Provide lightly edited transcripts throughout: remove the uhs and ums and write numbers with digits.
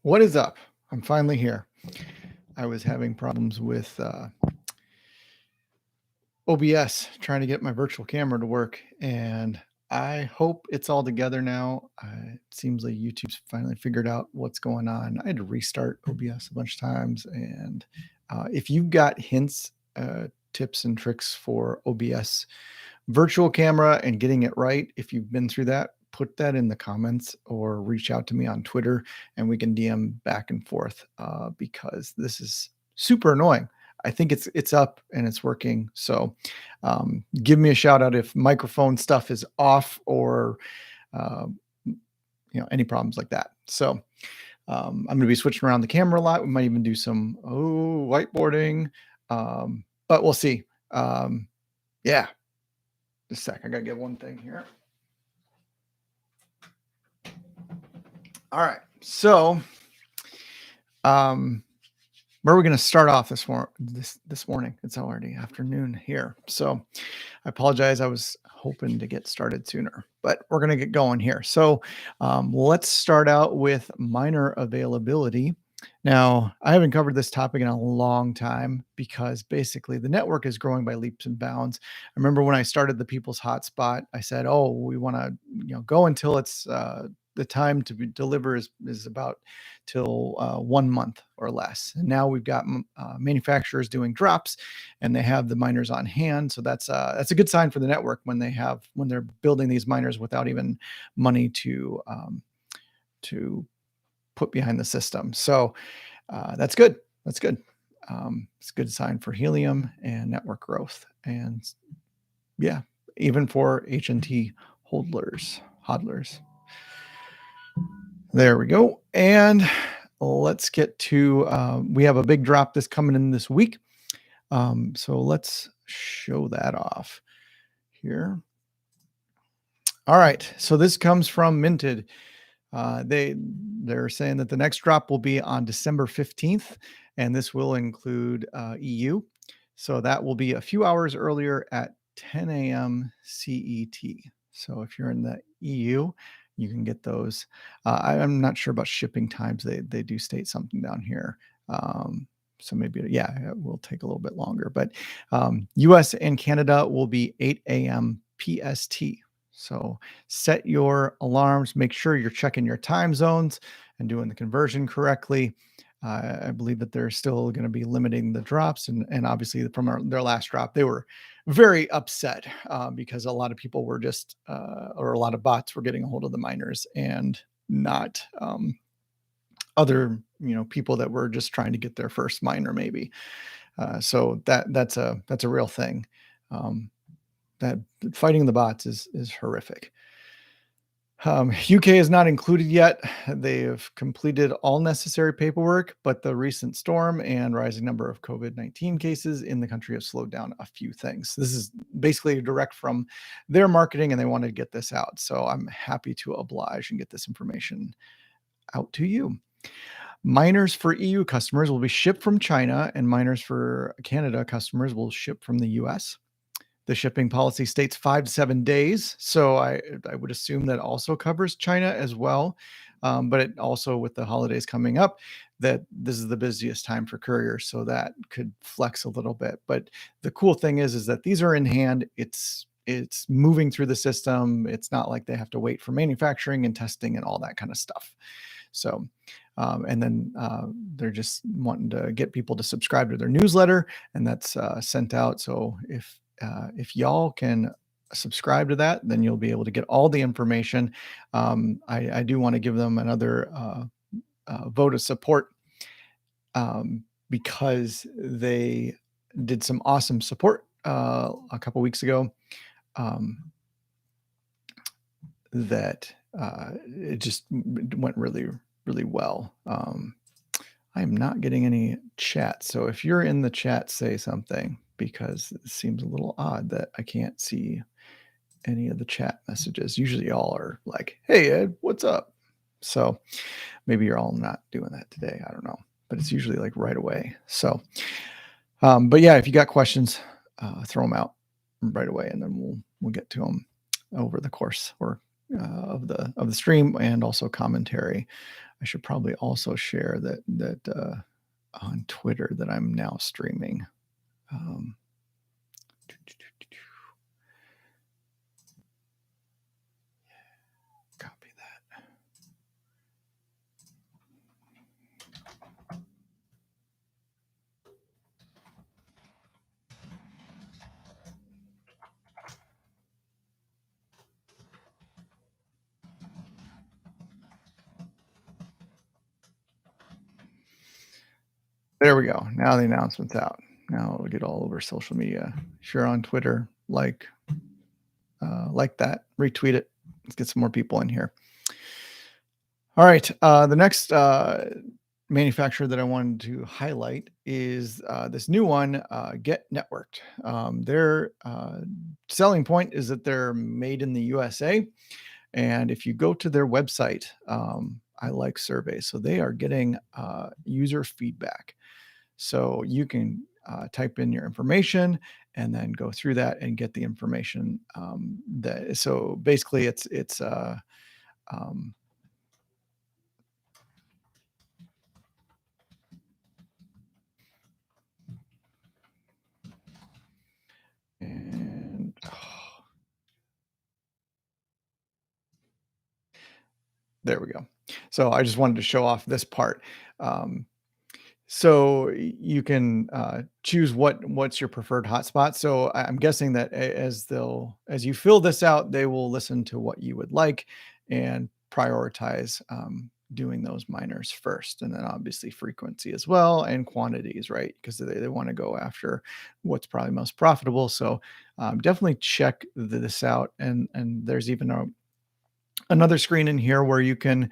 What is up? I'm finally here. I was having problems with OBS trying to get my virtual camera to work, and I hope it's all together now. It seems like YouTube's finally figured out what's going on. I had to restart OBS a bunch of times, and if you've got hints, tips, and tricks for OBS virtual camera and getting it right, if you've been through that, put that in the comments or reach out to me on Twitter and we can DM back and forth because this is super annoying. I think it's up and it's working. So give me a shout out if microphone stuff is off or uh, any problems like that. So I'm going to be switching around the camera a lot. We might even do some whiteboarding, but we'll see. Yeah, just a sec. I got to get one thing here. All right. So, where are we going to start off this morning? It's already afternoon here. So I apologize. I was hoping to get started sooner, but we're going to get going here. So let's start out with miner availability. Now, I haven't covered this topic in a long time because basically the network is growing by leaps and bounds. I remember when I started the People's Hotspot, I said, "Oh, we want to, go until it's the time to deliver is about till 1 month or less." And now we've got manufacturers doing drops, and they have the miners on hand. So that's a good sign for the network when they're building these miners without even money to put behind the system. So that's good. That's good. It's a good sign for Helium and network growth. And yeah, even for HNT hodlers. There we go. And let's get to, we have a big drop that's coming in this week. So let's show that off here. All right. So this comes from Minted. They're saying that the next drop will be on December 15th, and this will include EU. So that will be a few hours earlier at 10 a.m. CET. So if you're in the EU, you can get those. I'm not sure about shipping times. They do state something down here. So maybe, it will take a little bit longer. But US and Canada will be 8 a.m. PST. So set your alarms, make sure you're checking your time zones and doing the conversion correctly. I believe that they're still going to be limiting the drops. And obviously from their last drop, they were very upset because a lot of people were just, or a lot of bots were getting a hold of the miners and not other, people that were just trying to get their first miner maybe. So that's a real thing. That fighting the bots is horrific. UK is not included yet. They have completed all necessary paperwork, but the recent storm and rising number of COVID-19 cases in the country have slowed down a few things. This is basically direct from their marketing, and they wanted to get this out. So I'm happy to oblige and get this information out to you. Miners for EU customers will be shipped from China, and miners for Canada customers will ship from the US. The shipping policy states 5 to 7 days. So I would assume that also covers China as well. But it also, with the holidays coming up, that this is the busiest time for couriers. So that could flex a little bit. But the cool thing is that these are in hand. It's moving through the system. It's not like they have to wait for manufacturing and testing and all that kind of stuff. So, and then they're just wanting to get people to subscribe to their newsletter, and that's sent out. So if y'all can subscribe to that, then you'll be able to get all the information. I do want to give them another vote of support because they did some awesome support a couple weeks ago that it just went really, really well. I am not getting any chat. So if you're in the chat, say something, because it seems a little odd that I can't see any of the chat messages. Usually y'all are like, "Hey Ed, what's up?" So maybe you're all not doing that today. I don't know, but it's usually like right away. So, but yeah, if you got questions, throw them out right away, and then we'll get to them over the course or of the stream and also commentary. I should probably also share that on Twitter that I'm now streaming. Um, Copy that. There we go. Now the announcement's out. Now it'll get all over social media. Share on Twitter, like that, retweet it. Let's get some more people in here. All right. The next manufacturer that I wanted to highlight is this new one, Get Networked. Their selling point is that they're made in the USA. And if you go to their website, I like surveys. So they are getting user feedback. So you can type in your information and then go through that and get the information. So basically, it's um, and there we go. So I just wanted to show off this part. Um, So you can choose what's your preferred hotspot. So I'm guessing that as you fill this out, they will listen to what you would like and prioritize doing those miners first, and then obviously frequency as well and quantities, right? Because they want to go after what's probably most profitable. So definitely check this out. And there's even another screen in here where you can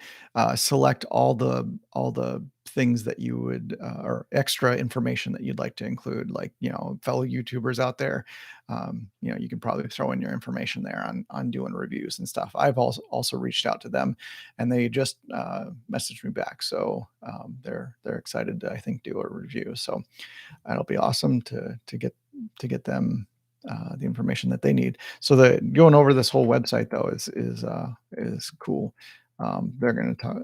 select all the things that you would or extra information that you'd like to include, like fellow YouTubers out there. You can probably throw in your information there on doing reviews and stuff. I've also reached out to them, and they just messaged me back, so they're excited to, I think, do a review. So that'll be awesome to get them the information that they need. So the going over this whole website though is cool. They're going to talk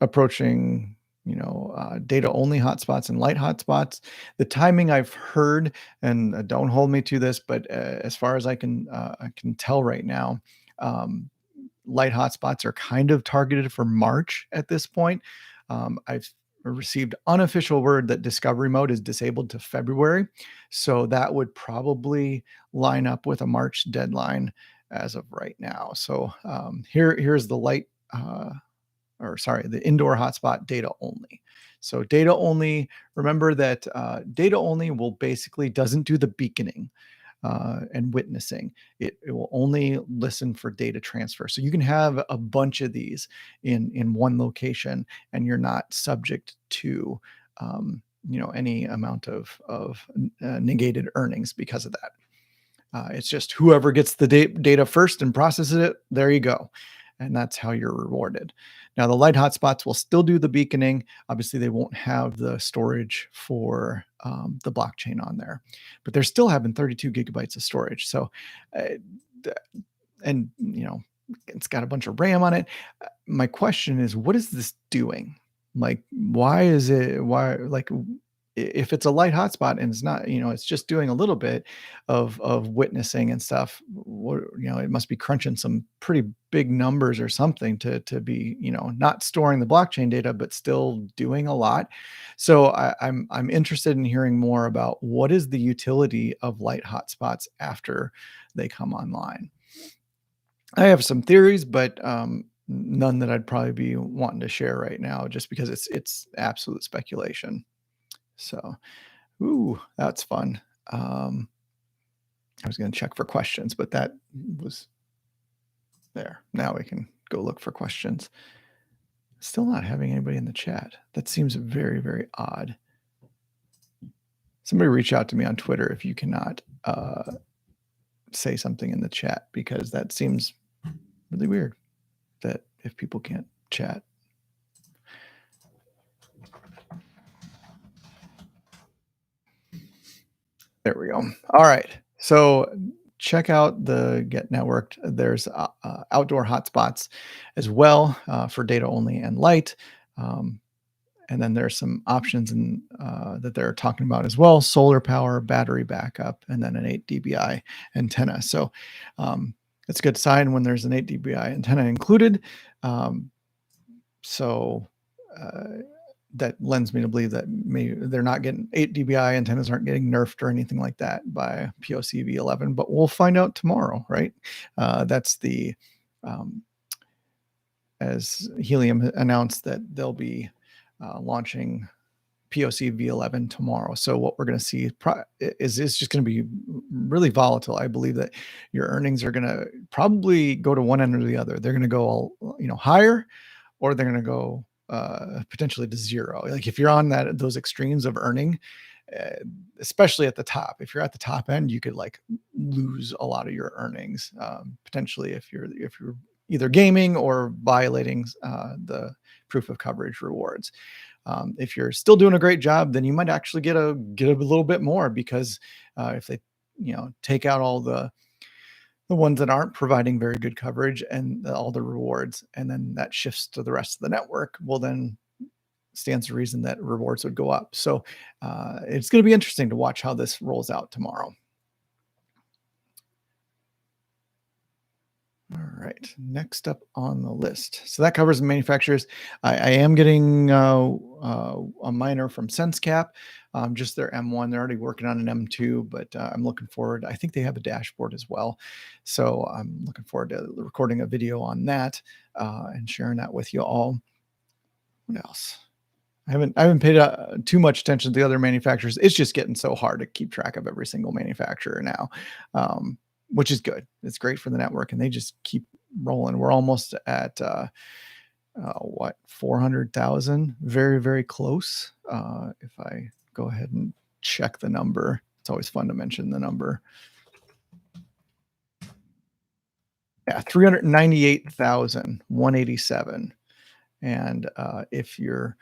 approaching data only hotspots and light hotspots. The timing I've heard, and don't hold me to this, but as far as I can tell right now, um, light hotspots are kind of targeted for March at this point. I've received unofficial word that discovery mode is disabled to February. So that would probably line up with a March deadline as of right now. So here's the the indoor hotspot data only. So data only, remember that data only will basically doesn't do the beaconing and witnessing. It will only listen for data transfer. So you can have a bunch of these in one location, and you're not subject to any amount of negated earnings because of that. It's just whoever gets the data first and processes it, there you go. And that's how you're rewarded. Now, the light hotspots will still do the beaconing. Obviously, they won't have the storage for the blockchain on there, but they're still having 32 gigabytes of storage. So, uh, th- and it's got a bunch of RAM on it. My question is, what is this doing? Like, why is it? Why like if it's a light hotspot and it's not, it's just doing a little bit of witnessing and stuff. It must be crunching some pretty big numbers or something to be, not storing the blockchain data, but still doing a lot. So I'm interested in hearing more about what is the utility of light hotspots after they come online. I have some theories, but none that I'd probably be wanting to share right now, just because it's absolute speculation. So, ooh, that's fun. Um, I was going to check for questions, but that was there. Now we can go look for questions. Still not having anybody in the chat. That seems very, very odd. Somebody reach out to me on Twitter if you cannot say something in the chat, because that seems really weird that if people can't chat. There we go. All right. So check out the Get Networked. There's outdoor hotspots as well for data only and light. Um, and then there's some options that they're talking about as well: solar power, battery backup, and then an 8 dBi antenna. So um, it's a good sign when there's an 8 dBi antenna included. Um, so uh, that lends me to believe that maybe they're not getting 8 dBi antennas aren't getting nerfed or anything like that by POC v11, but we'll find out tomorrow, right? That's the um, as Helium announced that they'll be launching POC v11 tomorrow. So what we're going to see is it's just going to be really volatile. I believe that your earnings are going to probably go to one end or the other. They're going to go, higher, or they're going to go potentially to zero. Like if you're on those extremes of earning, uh, especially at the top, if you're at the top end, you could like lose a lot of your earnings potentially if you're either gaming or violating the proof of coverage rewards. If you're still doing a great job, then you might actually get a little bit more because if they take out all the ones that aren't providing very good coverage and all the rewards, and then that shifts to the rest of the network, well, then stands to reason that rewards would go up. So it's going to be interesting to watch how this rolls out tomorrow. All right, next up on the list. So that covers the manufacturers. I am getting a miner from SenseCap, just their M1. They're already working on an M2, but I'm looking forward. I think they have a dashboard as well. So I'm looking forward to recording a video on that and sharing that with you all. What else? I haven't paid too much attention to the other manufacturers. It's just getting so hard to keep track of every single manufacturer now, which is good. It's great for the network, and they just keep rolling. We're almost at 400,000, very very close. If I go ahead and check the number, it's always fun to mention the number. Yeah, 398,187. And if you're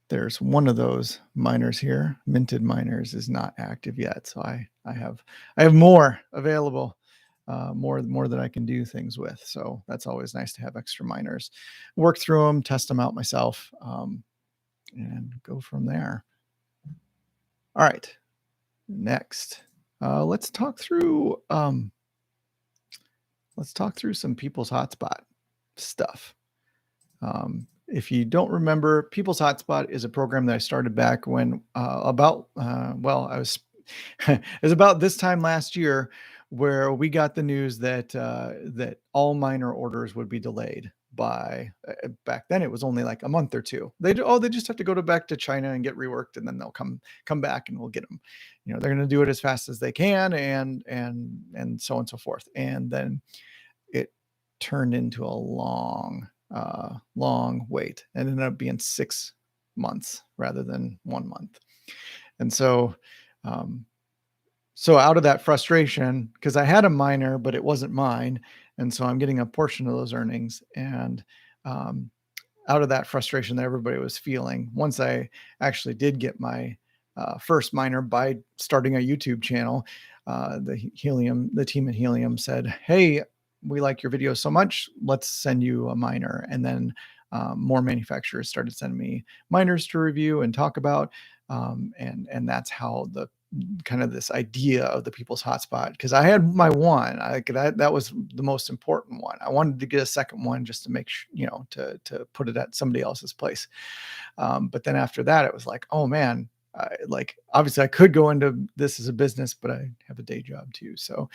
there's one of those miners here, minted miners, is not active yet. So I have more available, more that I can do things with. So that's always nice to have extra miners. Work through them, test them out myself, and go from there. All right, next, let's talk through some People's Hotspot stuff. If you don't remember, People's Hotspot is a program that I started back when I was it was about this time last year where we got the news that all minor orders would be delayed by back then it was only like a month or two. They just have to go back to China and get reworked, and then they'll come back and we'll get them. They're going to do it as fast as they can, and so on and so forth. And then it turned into a long wait. It ended up being 6 months rather than 1 month. And so out of that frustration, because I had a miner, but it wasn't mine, and so I'm getting a portion of those earnings. And out of that frustration that everybody was feeling, once I actually did get my first miner by starting a YouTube channel, the team at Helium said, "Hey, we like your videos so much, let's send you a miner." And then more manufacturers started sending me miners to review and talk about, and that's how the kind of this idea of the People's Hotspot, because I had my one, that was the most important one. I wanted to get a second one just to make sure, to put it at somebody else's place. But then after that, it was like, oh man, like obviously I could go into this as a business, but I have a day job too. So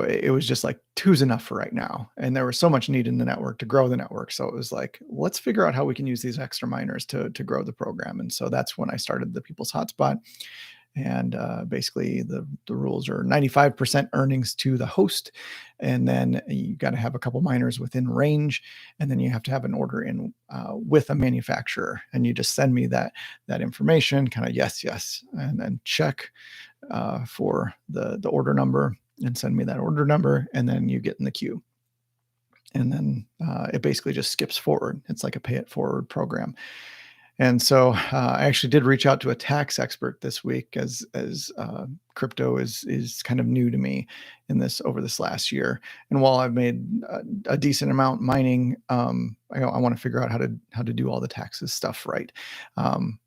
it was just like two's enough for right now. And there was so much need in the network to grow the network. So it was like, let's figure out how we can use these extra miners to grow the program. And so that's when I started the People's Hotspot. And basically the rules are 95% earnings to the host. And then you got to have a couple miners within range. And then you have to have an order in with a manufacturer. And you just send me that information, kind of yes, and then check for the order number, and send me that order number, and then you get in the queue. And then it basically just skips forward. It's like a pay it forward program. And so I actually did reach out to a tax expert this week, as crypto is kind of new to me in this over this last year. And while I've made a decent amount mining, I want to figure out how to do all the taxes stuff right.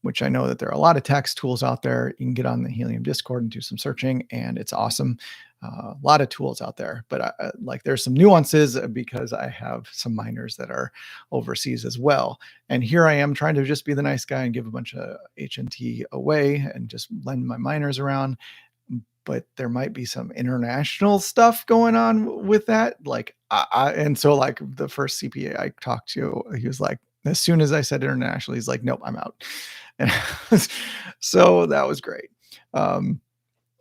Which I know that there are a lot of tax tools out there. You can get on the Helium Discord and do some searching, and it's awesome. A lot of tools out there, but like there's some nuances because I have some miners that are overseas as well. And here I am trying to just be the nice guy and give a bunch of HNT away and just lend my miners around. But there might be some international stuff going on with that. Like, and so like the first CPA I talked to, he was like, as soon as I said international, he's like, nope, I'm out. And so that was great.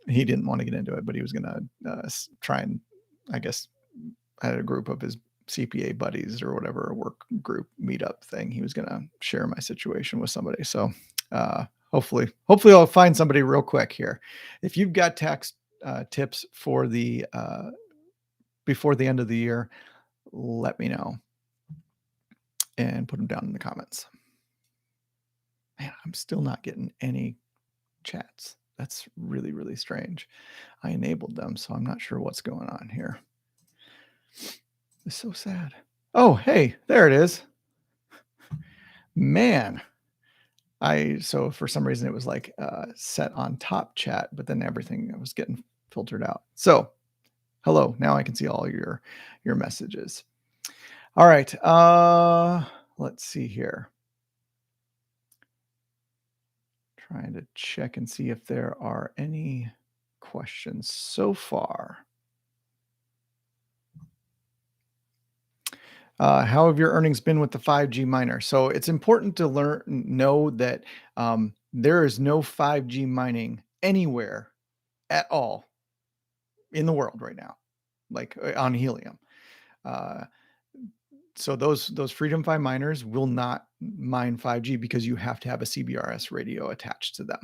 He didn't want to get into it, but he was going to try and, I guess, had a group of his CPA buddies or whatever, a work group meetup thing. He was going to share my situation with somebody. So hopefully I'll find somebody real quick here. If you've got tax tips for the before the end of the year, let me know and put them down in the comments. Man, I'm still not getting any chats. That's really, really strange. I enabled them, so I'm not sure what's going on here. It's so sad. Oh, hey, there it is. Man, so for some reason it was like set on top chat, but then everything was getting filtered out. So hello, now I can see all your messages. All right, let's see here. Trying to check and see if there are any questions so far. How have your earnings been with the 5G miner? So it's important to know that there is no 5G mining anywhere at all in the world right now, like on Helium. Uh, so those Freedom 5 miners will not mine 5G because you have to have a CBRS radio attached to them.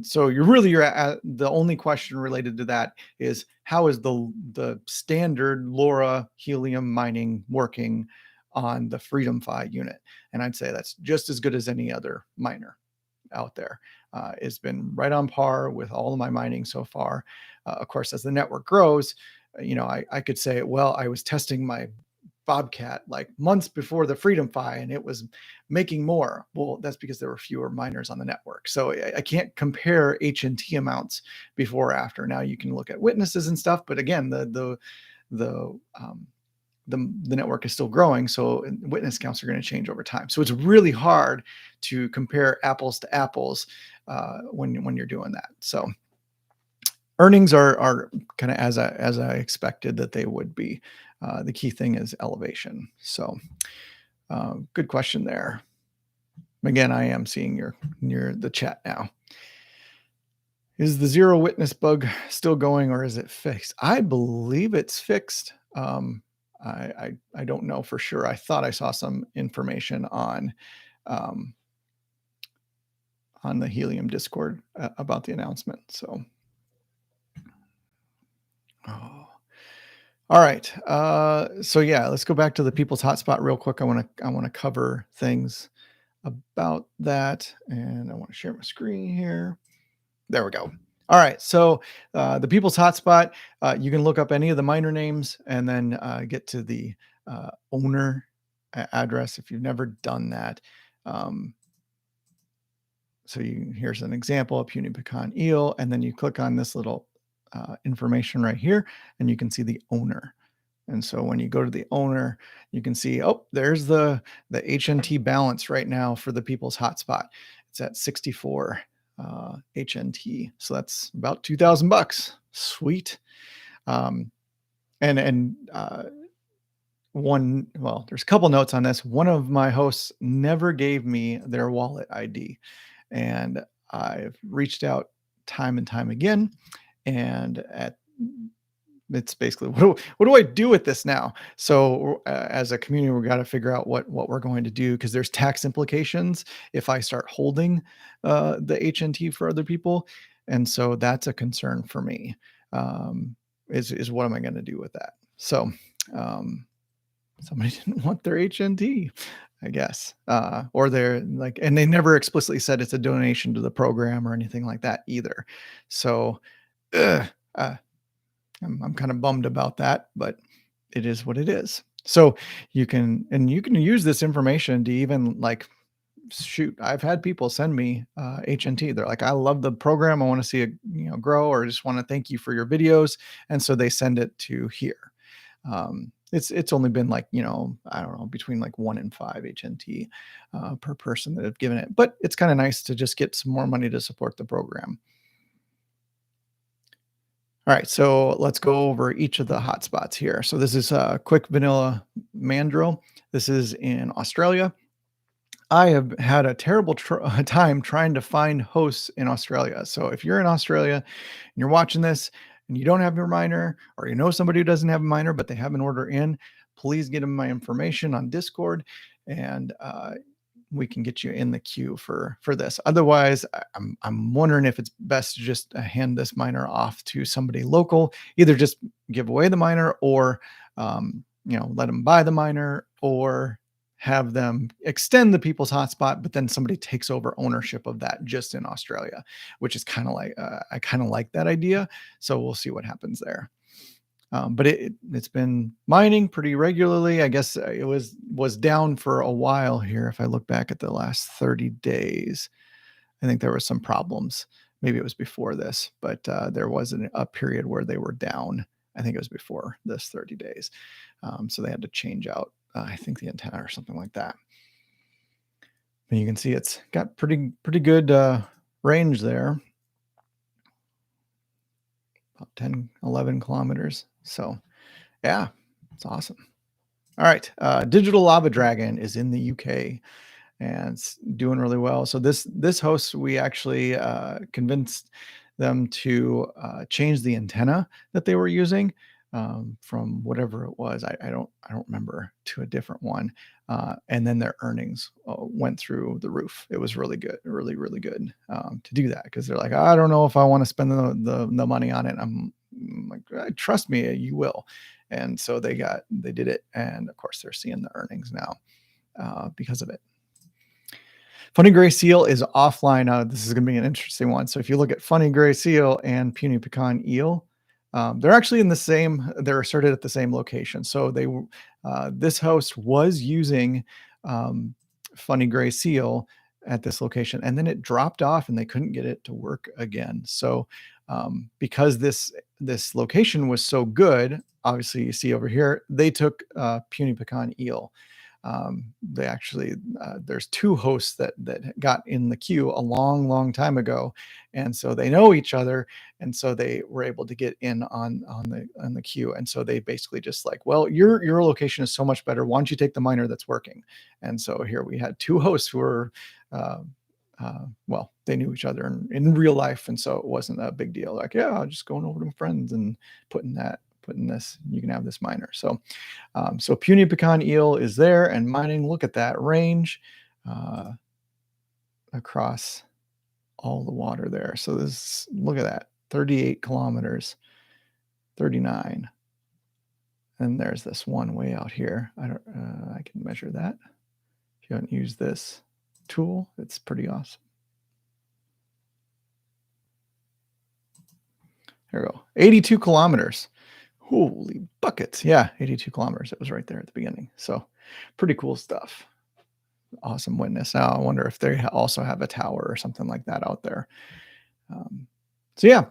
So you're at the only question related to that is how is the standard LoRa Helium mining working on the Freedom 5 unit? And I'd say that's just as good as any other miner out there. It's been right on par with all of my mining so far. Of course, as the network grows, I could say, well, I was testing my Bobcat like months before the Freedom Fi and it was making more. Well, that's because there were fewer miners on the network. So I can't compare HNT amounts before or after. Now you can look at witnesses and stuff, but again, the network is still growing, so witness counts are going to change over time. So it's really hard to compare apples to apples when you're doing that. So earnings are kind of as I expected that they would be. The key thing is elevation. So good question there. Again, I am seeing the chat now. Is the zero witness bug still going or is it fixed? I believe it's fixed. I don't know for sure. I thought I saw some information on the Helium Discord about the announcement. So, all right. So yeah, let's go back to the people's hotspot real quick. I want to cover things about that, and I want to share my screen here. There we go. All right. So the people's hotspot, you can look up any of the miner names and then get to the owner address if you've never done that. So here's an example of Puny Pecan Eel, and then you click on this little information right here, and you can see the owner. And so when you go to the owner, you can see, oh, there's the HNT balance right now for the people's hotspot. It's at 64 HNT. So that's about $2,000. Sweet. There's a couple notes on this. One of my hosts never gave me their wallet ID, and I've reached out time and time again, and it's basically what do I do with this now? So as a community, we got to figure out what we're going to do because there's tax implications if I start holding the HNT for other people, and so that's a concern for me. Is what am I going to do with that? So somebody didn't want their HNT. I guess. Or they're like, and they never explicitly said it's a donation to the program or anything like that either. So, ugh, uh, I'm kind of bummed about that, but it is what it is. So you can use this information to even like shoot. I've had people send me HNT. They're like, I love the program. I want to see it, grow, or just want to thank you for your videos. And so they send it to here. It's only been like, I don't know, between like 1 and 5 HNT per person that have given it. But it's kind of nice to just get some more money to support the program. All right, so let's go over each of the hotspots here. So this is quick vanilla Mandrill. This is in Australia. I have had a terrible time trying to find hosts in Australia. So if you're in Australia and you're watching this and you don't have your miner, or you know somebody who doesn't have a miner but they have an order in, please get them my information on Discord, and we can get you in the queue for this. Otherwise, I'm wondering if it's best to just hand this miner off to somebody local. Either just give away the miner, or let them buy the miner, or have them extend the people's hotspot, but then somebody takes over ownership of that just in Australia, which is kind of like I kind of like that idea. So we'll see what happens there. But it's been mining pretty regularly. I guess it was down for a while here. If I look back at the last 30 days, I think there were some problems. Maybe it was before this, but there was a period where they were down. I think it was before this 30 days. So they had to change out, I think, the antenna or something like that. And you can see it's got pretty good range there, about 10, 11 kilometers. So yeah, it's awesome. All right. Digital Lava Dragon is in the UK and it's doing really well. So this host, we actually convinced them to change the antenna that they were using from whatever it was. I don't remember, to a different one. And then their earnings went through the roof. It was really good, really good to do that, because they're like, I don't know if I want to spend the money on it. I'm like, trust me, you will. And so they did it, and of course they're seeing the earnings now because of it. Funny Gray Seal is offline. This is going to be an interesting one. So if you look at Funny Gray Seal and Puny Pecan Eel, they're actually in the same. They're asserted at the same location. So this host was using Funny Gray Seal at this location, and then it dropped off, and they couldn't get it to work again. So because this location was so good, obviously you see over here, they took Puny Pecan Eel. They actually there's 2 hosts that got in the queue a long time ago, and so they know each other, and so they were able to get in on the queue. And so they basically just like, well, your location is so much better, why don't you take the miner that's working? And so here we had 2 hosts who were well, they knew each other in real life, and so it wasn't a big deal. Like, yeah, I'm just going over to my friends and putting this, you can have this miner. So so Puny Pecan Eel is there and mining. Look at that range across all the water there. So look at that, 38 kilometers, 39. And there's this one way out here. I can measure that. If you haven't used this tool, it's pretty awesome. Here we go, 82 kilometers. Holy buckets. Yeah, 82 kilometers. It was right there at the beginning. So pretty cool stuff. Awesome witness. Now I wonder if they also have a tower or something like that out there. So yeah,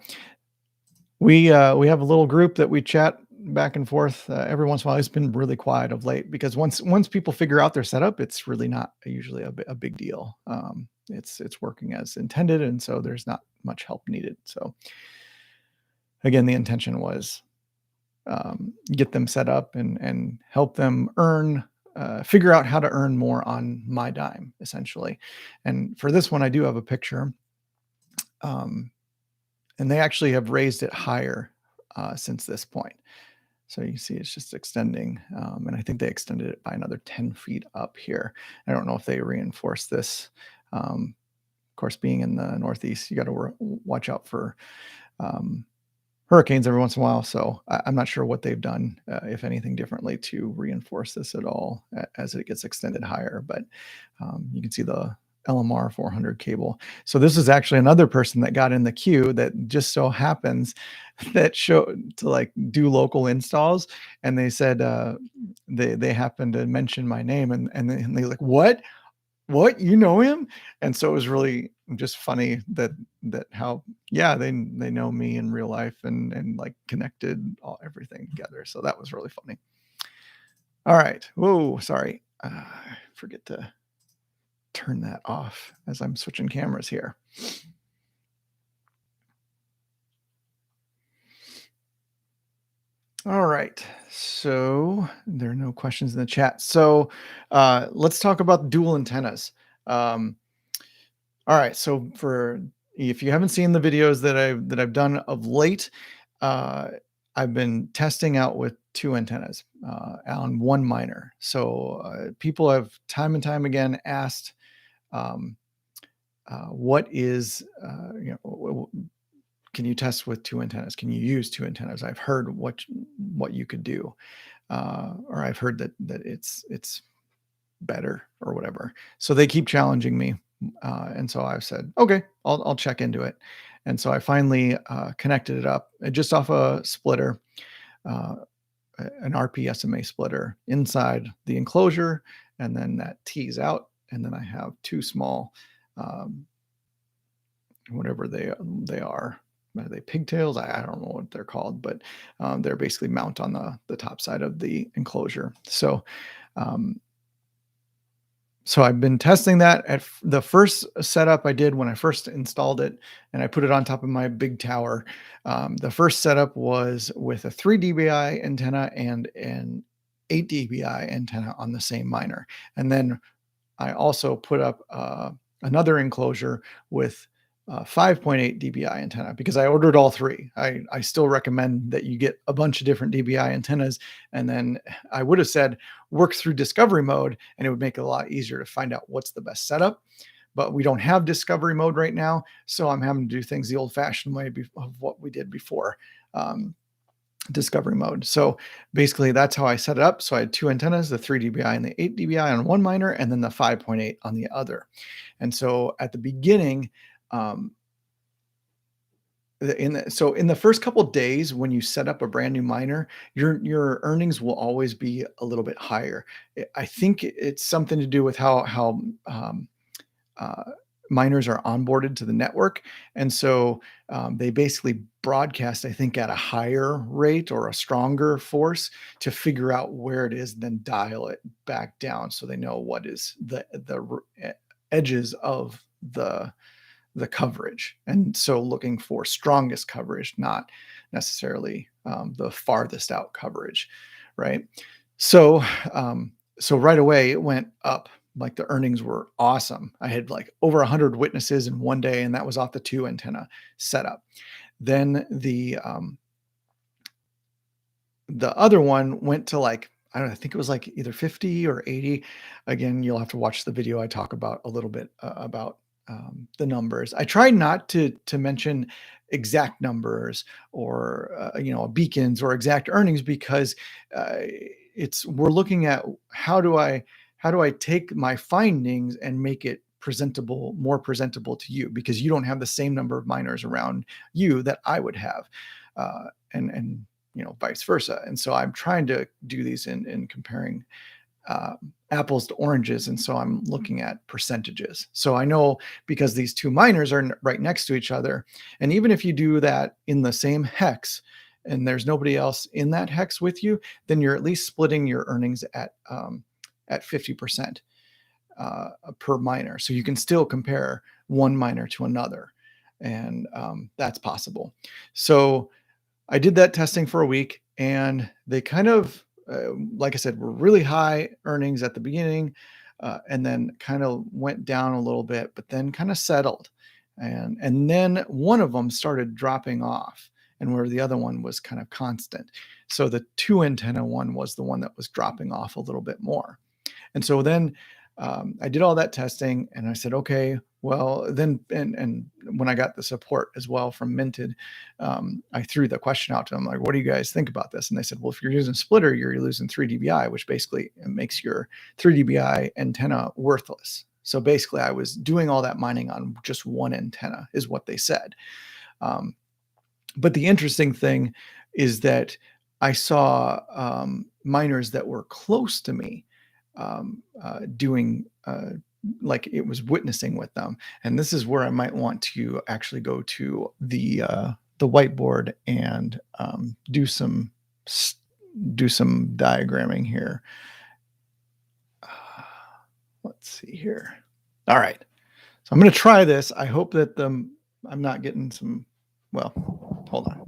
we have a little group that we chat back and forth every once in a while. It's been really quiet of late, because once people figure out their setup, it's really not usually a big deal. It's working as intended, and so there's not much help needed. So again, the intention was get them set up and help them figure out how to earn more on my dime, essentially. And for this one, I do have a picture. And they actually have raised it higher since this point. So you see it's just extending. And I think they extended it by another 10 feet up here. I don't know if they reinforced this. Of course, being in the Northeast, you got to watch out for hurricanes every once in a while. So I'm not sure what they've done, if anything, differently to reinforce this at all as it gets extended higher. But you can see the LMR 400 cable. So this is actually another person that got in the queue that just so happens that show to like do local installs, and they said they happened to mention my name, and they like, what, you know him? And so it was really just funny that how, yeah, they know me in real life and like connected everything together. So that was really funny. All right. Whoa, sorry. Forget to turn that off as I'm switching cameras here. All right. So there are no questions in the chat. So let's talk about dual antennas. Um, all right. So for if you haven't seen the videos that I've done of late, uh, I've been testing out with two antennas on one miner. So people have time and time again asked, um, what is can you test with two antennas? Can you use two antennas? I've heard what you could do, or I've heard that it's better or whatever. So they keep challenging me, and so I've said, okay, I'll check into it. And so I finally connected it up just off a splitter, uh, an RPSMA splitter inside the enclosure, and then that tees out, and then I have two small, um, whatever they are. Are they pigtails? I don't know what they're called, but they're basically mount on the top side of the enclosure. Um, so I've been testing that at the first setup I did when I first installed it, and I put it on top of my big tower. The first setup was with a 3 dBi antenna and an 8 dBi antenna on the same miner, and then I also put up another enclosure with 5.8 dBi antenna because I ordered all three. I still recommend that you get a bunch of different dBi antennas. And then I would have said work through discovery mode, and it would make it a lot easier to find out what's the best setup. But we don't have discovery mode right now. So I'm having to do things the old fashioned way of what we did before. Discovery mode. So basically that's how I set it up. So I had two antennas, the 3 dBi and the 8 dBi on one miner, and then the 5.8 on the other. And so at the beginning, um, so in the first couple of days when you set up a brand new miner, your earnings will always be a little bit higher. I think it's something to do with how uh, miners are onboarded to the network. And so they basically broadcast, I think, at a higher rate or a stronger force to figure out where it is, then dial it back down so they know what is the edges of the coverage. And so looking for strongest coverage, not necessarily the farthest out coverage, right? So so right away it went up. Like the earnings were awesome. I had like over 100 witnesses in one day, and that was off the two antenna setup. Then the other one went to like, I don't know, I think it was like either 50 or 80. Again, you'll have to watch the video I talk about a little bit about the numbers. I try not to mention exact numbers or beacons or exact earnings because it's we're looking at how do I take my findings and make it presentable, more presentable to you, because you don't have the same number of miners around you that I would have, and vice versa. And so I'm trying to do these in comparing uh, apples to oranges. And so I'm looking at percentages. So I know because these two miners are right next to each other. And even if you do that in the same hex and there's nobody else in that hex with you, then you're at least splitting your earnings at 50% per miner. So you can still compare one miner to another. And that's possible. So I did that testing for a week, and they kind of, like I said, were really high earnings at the beginning, and then kind of went down a little bit, but then kind of settled, and then one of them started dropping off, and where the other one was kind of constant. So the two antenna one was the one that was dropping off a little bit more, and so then I did all that testing and I said, okay, well then, and when I got the support as well from Minted, I threw the question out to them, like, what do you guys think about this? And they said, well, if you're using splitter, you're losing 3 dBi, which basically makes your 3 dBi antenna worthless. So basically I was doing all that mining on just one antenna is what they said. Um, but the interesting thing is that I saw miners that were close to me doing like it was witnessing with them, and this is where I might want to actually go to the whiteboard and do some diagramming here. Uh, let's see here. All right, so I'm going to try this. I hope that I'm not getting some. Well, hold on.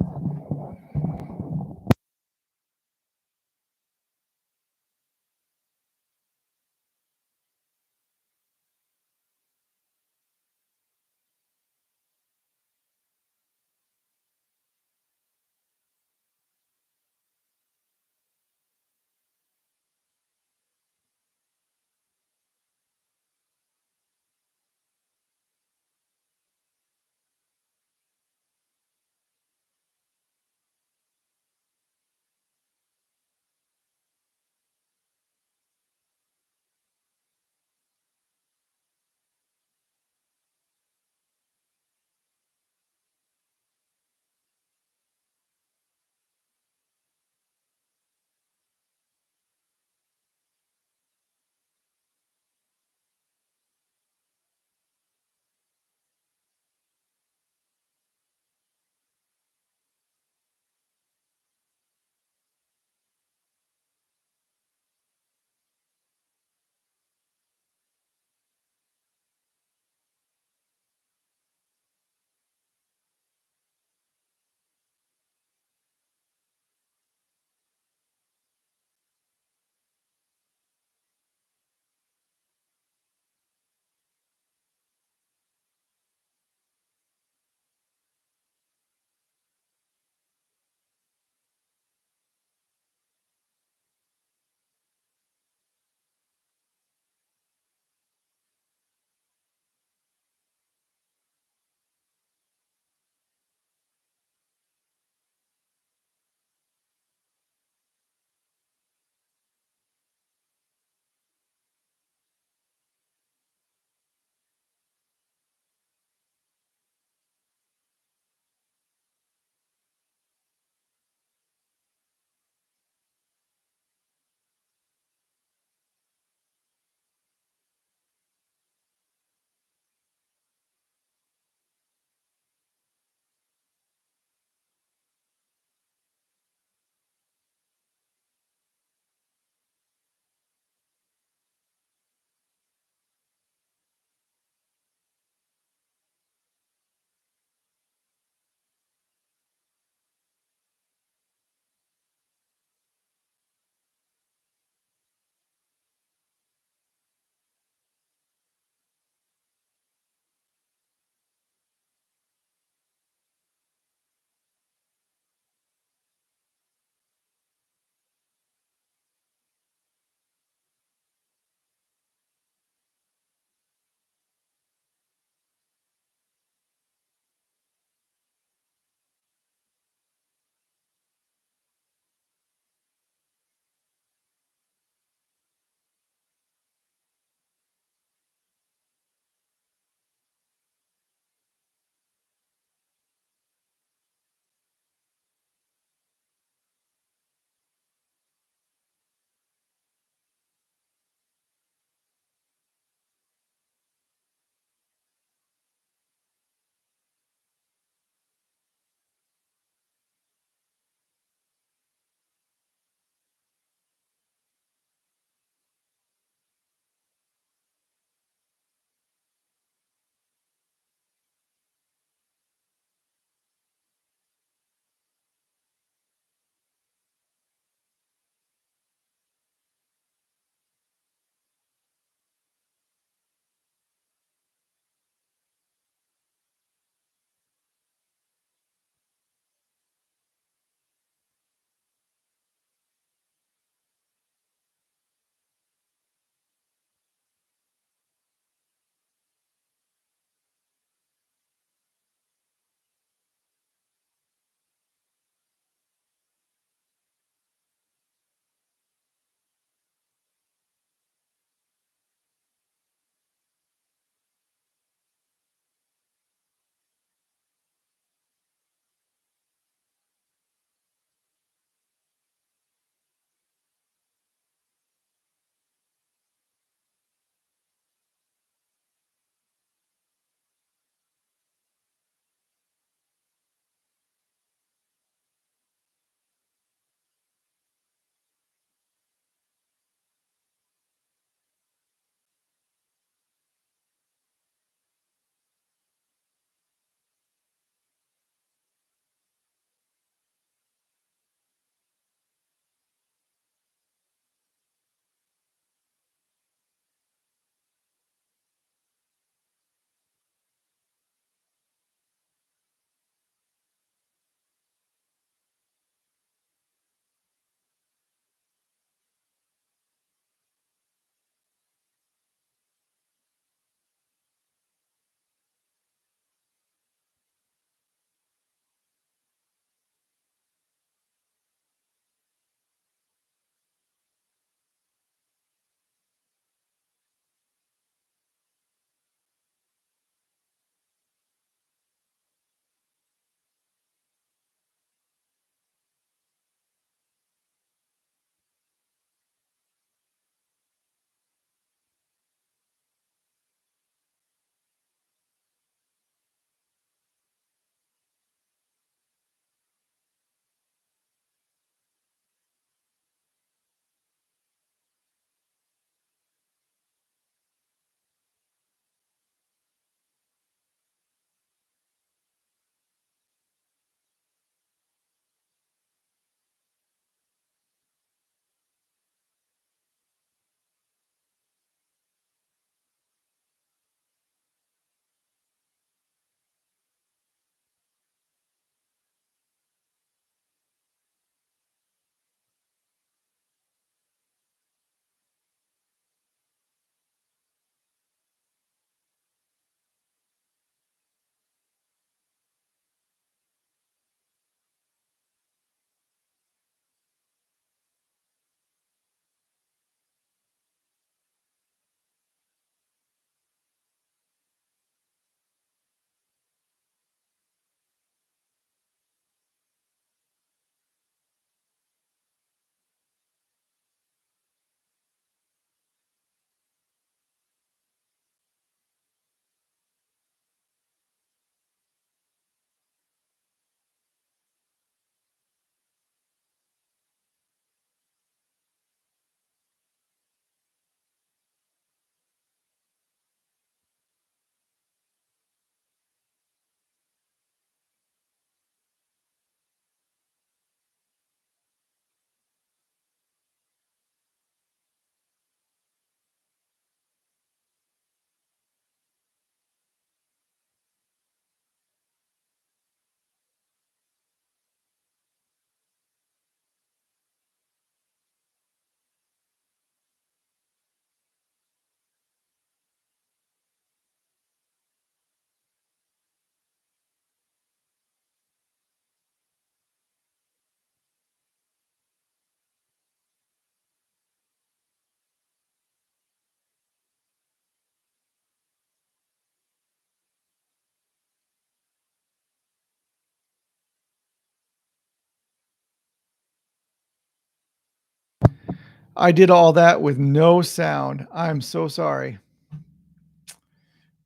I did all that with no sound. I'm so sorry.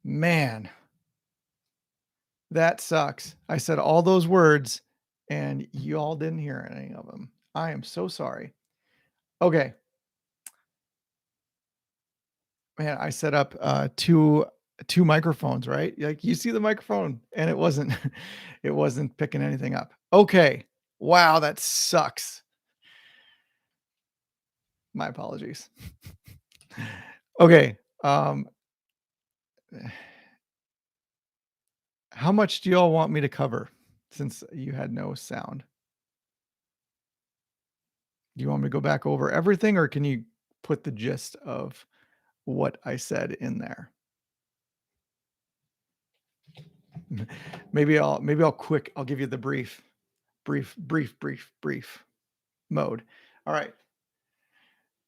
Man, that sucks. I said all those words and you all didn't hear any of them. I am so sorry. Okay. Man, I set up, 2 microphones, right? Like, you see the microphone, and it wasn't it wasn't picking anything up. Okay. Wow, that sucks. My apologies. Okay, how much do y'all want me to cover since you had no sound? Do you want me to go back over everything, or can you put the gist of what I said in there? I'll give you the brief mode. All right.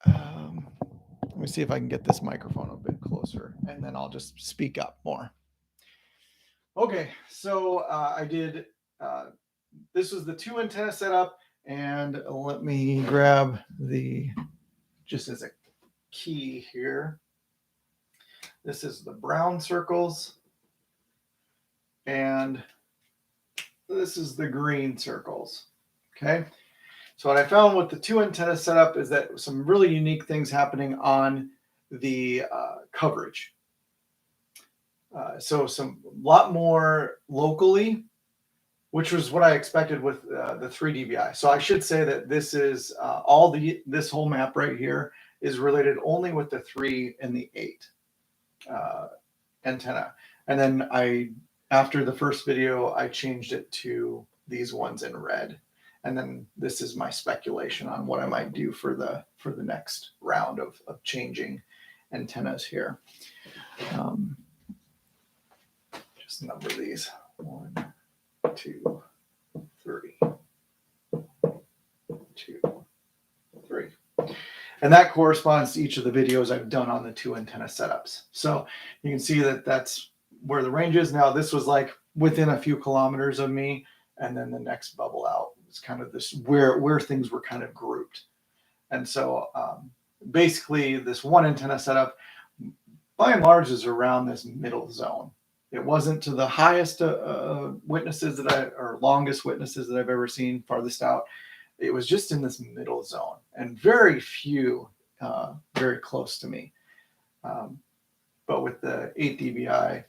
Let me see if I can get this microphone a bit closer, and then I'll just speak up more. Okay, so I did. This was the 2 antenna setup, and let me grab the just as a key here. This is the brown circles, and this is the green circles. Okay. So what I found with the 2 antenna setup is that some really unique things happening on the coverage. So some lot more locally, which was what I expected with the 3 dBi. So I should say that this is this whole map right here is related only with the 3 and the 8 antenna. And then after the first video, I changed it to these ones in red. And then this is my speculation on what I might do for the next round of changing antennas here. Just number these 1, 2, 3, 2, 3. And that corresponds to each of the videos I've done on the 2 antenna setups. So you can see that that's where the range is. Now this was like within a few kilometers of me, and then the next bubble out was kind of this where things were kind of grouped. And so basically this 1 antenna setup by and large is around this middle zone. It wasn't to the highest witnesses or longest witnesses that I've ever seen, farthest out. It was just in this middle zone, and very few very close to me. But with the 8 dBi,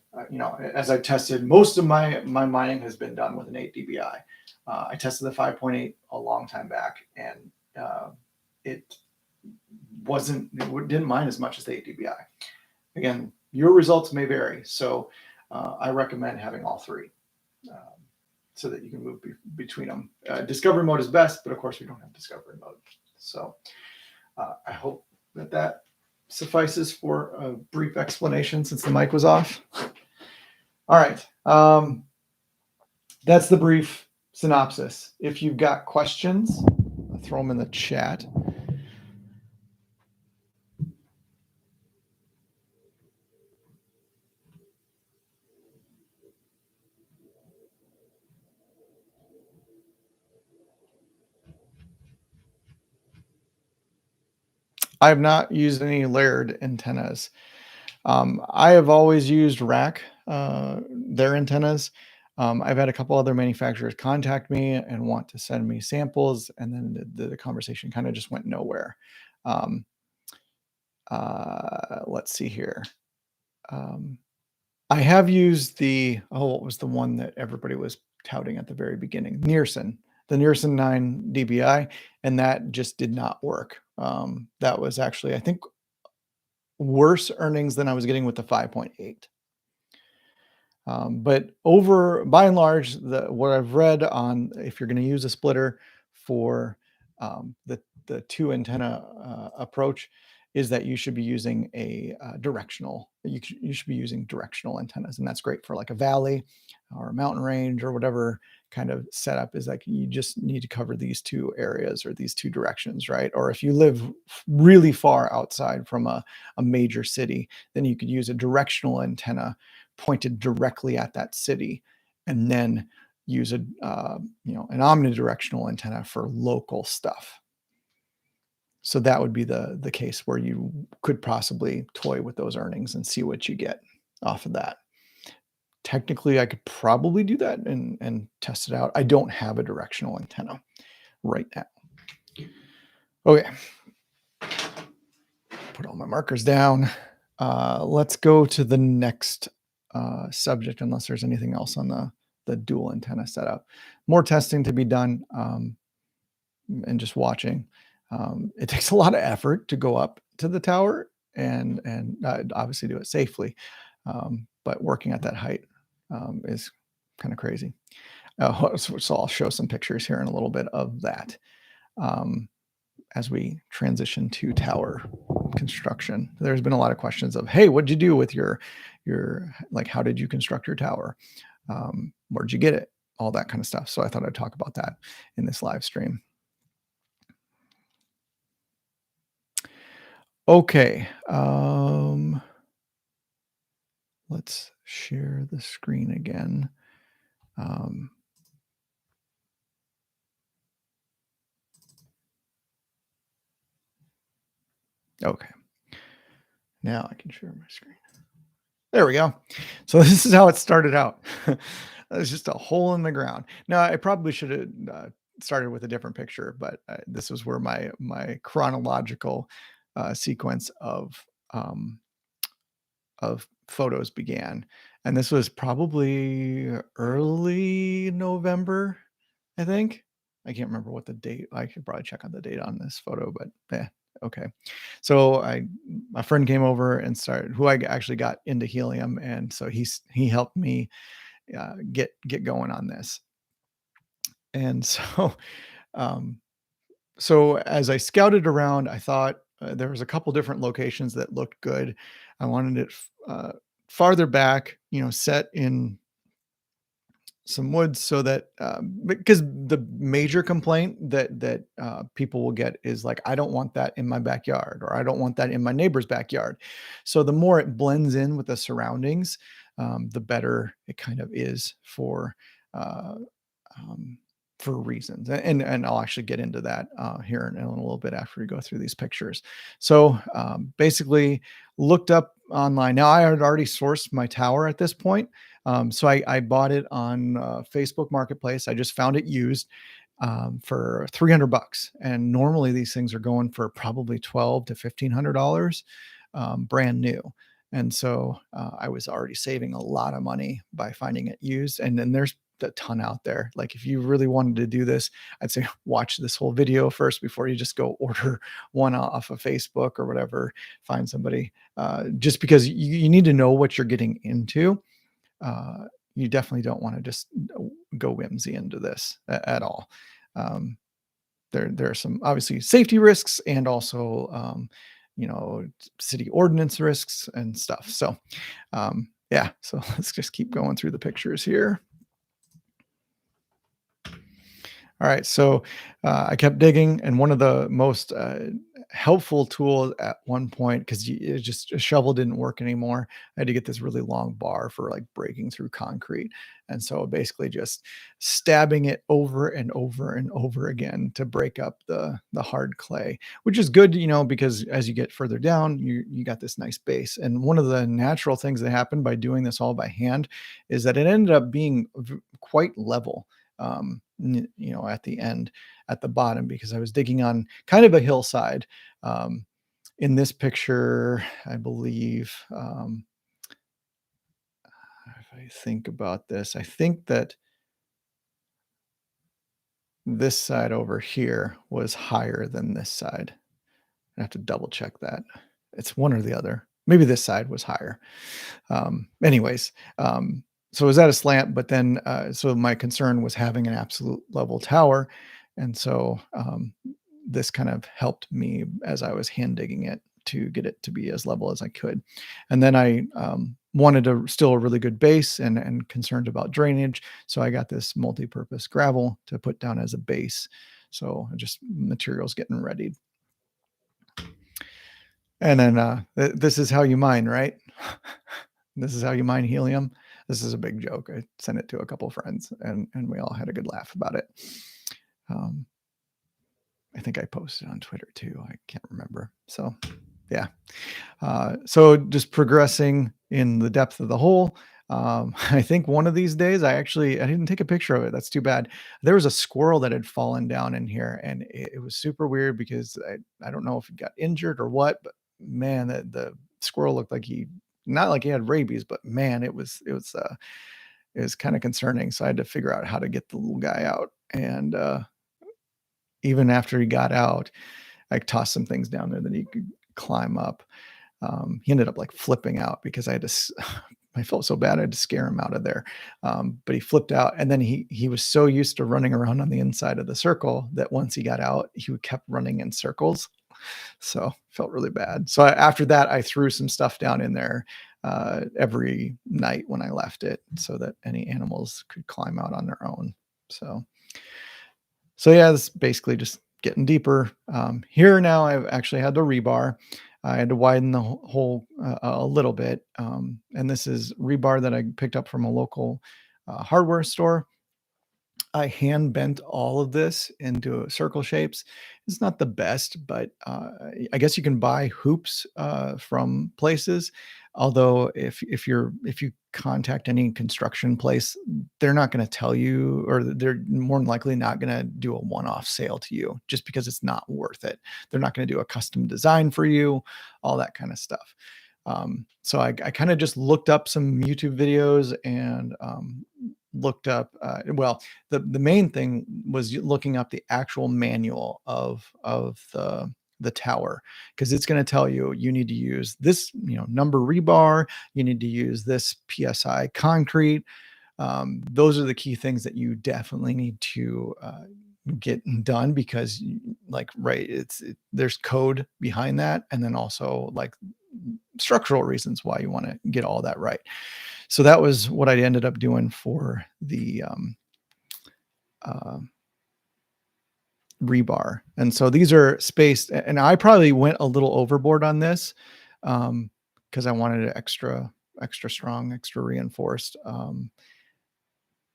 as I tested, most of my mining has been done with an 8 dBi. I tested the 5.8 a long time back, and it didn't mine as much as the 8 dBi. Again, your results may vary, so I recommend having all 3 so that you can move between them. Discovery mode is best, but of course we don't have discovery mode. So I hope that suffices for a brief explanation since the mic was off. All right. That's the brief synopsis. If you've got questions, throw them in the chat. I have not used any layered antennas. I have always used rack, their antennas. I've had a couple other manufacturers contact me and want to send me samples, and then the conversation kind of just went nowhere. Let's see here. I have used what was the one that everybody was touting at the very beginning? Nearson, the Nearson 9 dBi, and that just did not work. That was actually, I think, worse earnings than I was getting with the 5.8. But by and large, what I've read on, if you're going to use a splitter for the 2 antenna approach, is that you should be using a directional. You should be using directional antennas, and that's great for like a valley or a mountain range or whatever kind of setup. Is like you just need to cover these 2 areas or these 2 directions, right? Or if you live really far outside from a major city, then you could use a directional antenna pointed directly at that city, and then use an omnidirectional antenna for local stuff. So that would be the case where you could possibly toy with those earnings and see what you get off of that. Technically, I could probably do that and test it out. I don't have a directional antenna right now. Okay, put all my markers down. Let's go to the next subject, unless there's anything else on the dual antenna setup. More testing to be done, and just watching. It takes a lot of effort to go up to the tower and obviously do it safely, but working at that height is kind of crazy. So I'll show some pictures here in a little bit of that. As we transition to tower construction, there's been a lot of questions of, hey, what'd you do with your like, how did you construct your tower? Where'd you get it? All that kind of stuff. So I thought I'd talk about that in this live stream. Okay. Let's share the screen again. Okay. Now I can share my screen. There we go. So this is how it started out. It's just a hole in the ground. Now I probably should have started with a different picture, but this was where my chronological sequence of photos began, and this was probably early November, I think. I can't remember what the date. I could probably check on the date on this photo, but yeah, okay. So my friend came over and started, who I actually got into helium, and so he helped me get going on this. And so um, so as I scouted around, I thought there was a couple different locations that looked good. I wanted it farther back, set in some woods, so that because the major complaint that people will get is like, I don't want that in my backyard, or I don't want that in my neighbor's backyard. So the more it blends in with the surroundings, the better it kind of is uh, um, for reasons. And I'll actually get into that here in a little bit after we go through these pictures. So basically, looked up online. Now I had already sourced my tower at this point, so I bought it on Facebook Marketplace. I just found it used for $300, and normally these things are going for probably $1,200 to $1,500, brand new. And so I was already saving a lot of money by finding it used. And then there's a ton out there. Like, if you really wanted to do this, I'd say watch this whole video first before you just go order one off of Facebook or whatever. Find somebody, just because you need to know what you're getting into. You definitely don't want to just go whimsy into this at all. Um, there are some obviously safety risks, and also city ordinance risks and stuff. So yeah, so let's just keep going through the pictures here. All right, so I kept digging, and one of the most helpful tools at one point, because a shovel didn't work anymore. I had to get this really long bar for like breaking through concrete, and so basically just stabbing it over and over and over again to break up the hard clay, which is good, because as you get further down, you got this nice base. And one of the natural things that happened by doing this all by hand is that it ended up being quite level, at the end, at the bottom, because I was digging on kind of a hillside. In this picture, I believe, if I think about this, I think that this side over here was higher than this side. I have to double check that. It's one or the other. Maybe this side was higher. Anyways, so it was at a slant, but then so my concern was having an absolute level tower, and so this kind of helped me as I was hand digging it to get it to be as level as I could. And then I wanted still a really good base, and concerned about drainage, so I got this multi-purpose gravel to put down as a base. So just materials getting ready. And then this is how you mine, right? This is how you mine helium. This is a big joke. I sent it to a couple of friends, and we all had a good laugh about it. I think I posted on Twitter too. I can't remember. So yeah. So just progressing in the depth of the hole. I think one of these days I didn't take a picture of it. That's too bad. There was a squirrel that had fallen down in here, and it was super weird because I don't know if he got injured or what, but man, the squirrel looked like not like he had rabies, but man, it was kind of concerning. So I had to figure out how to get the little guy out. And even after he got out, I tossed some things down there that he could climb up. He ended up like flipping out because I felt so bad. I had to scare him out of there. But he flipped out, and then he was so used to running around on the inside of the circle that once he got out, he kept running in circles. So felt really bad. So after that, I threw some stuff down in there every night when I left it, so that any animals could climb out on their own. So yeah, it's basically just getting deeper. Here now, I've actually had to rebar. I had to widen the hole a little bit, and this is rebar that I picked up from a local hardware store. I hand bent all of this into circle shapes. It's not the best, but I guess you can buy hoops from places. Although if you contact any construction place, they're not going to tell you, or they're more than likely not going to do a one-off sale to you just because it's not worth it. They're not going to do a custom design for you, all that kind of stuff. So I kind of just looked up some YouTube videos and looked up. Well, the main thing was looking up the actual manual of the tower, because it's going to tell you you need to use this, number rebar, you need to use this psi concrete. Those are the key things that you definitely need to get done, because like, right, there's code behind that, and then also like structural reasons why you want to get all that right. So that was what I ended up doing for the uh, rebar. And so these are spaced, and I probably went a little overboard on this because I wanted it extra strong, extra reinforced.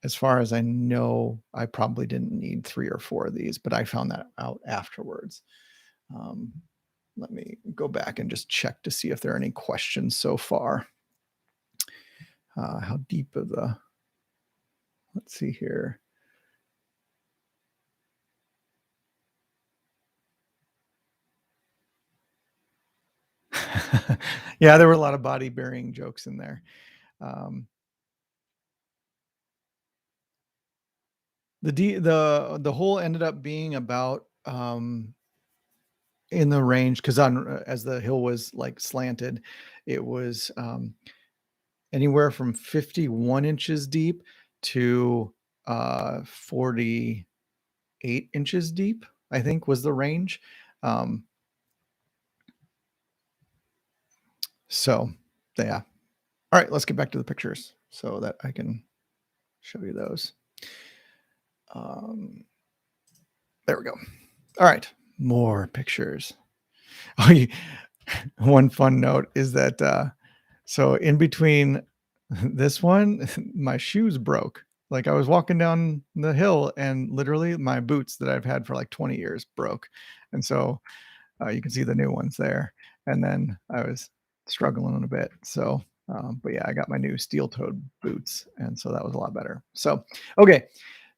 As far as I know, I probably didn't need 3 or 4 of these, but I found that out afterwards. Um, Let me go back and just check to see if there are any questions so far. How deep of the, let's see here. Yeah, there were a lot of body burying jokes in there. Um, the hole ended up being about in the range, because on as the hill was like slanted, it was anywhere from 51 inches deep to 48 inches deep, I think was the range. Um, so yeah. All right, let's get back to the pictures so that I can show you those. Um, there we go. All right, more pictures. Oh, one fun note is that so in between this one, my shoes broke. Like, I was walking down the hill and literally my boots that I've had for like 20 years broke. And so you can see the new ones there. And then I was struggling a bit. So, but yeah, I got my new steel-toed boots, and so that was a lot better. So, okay,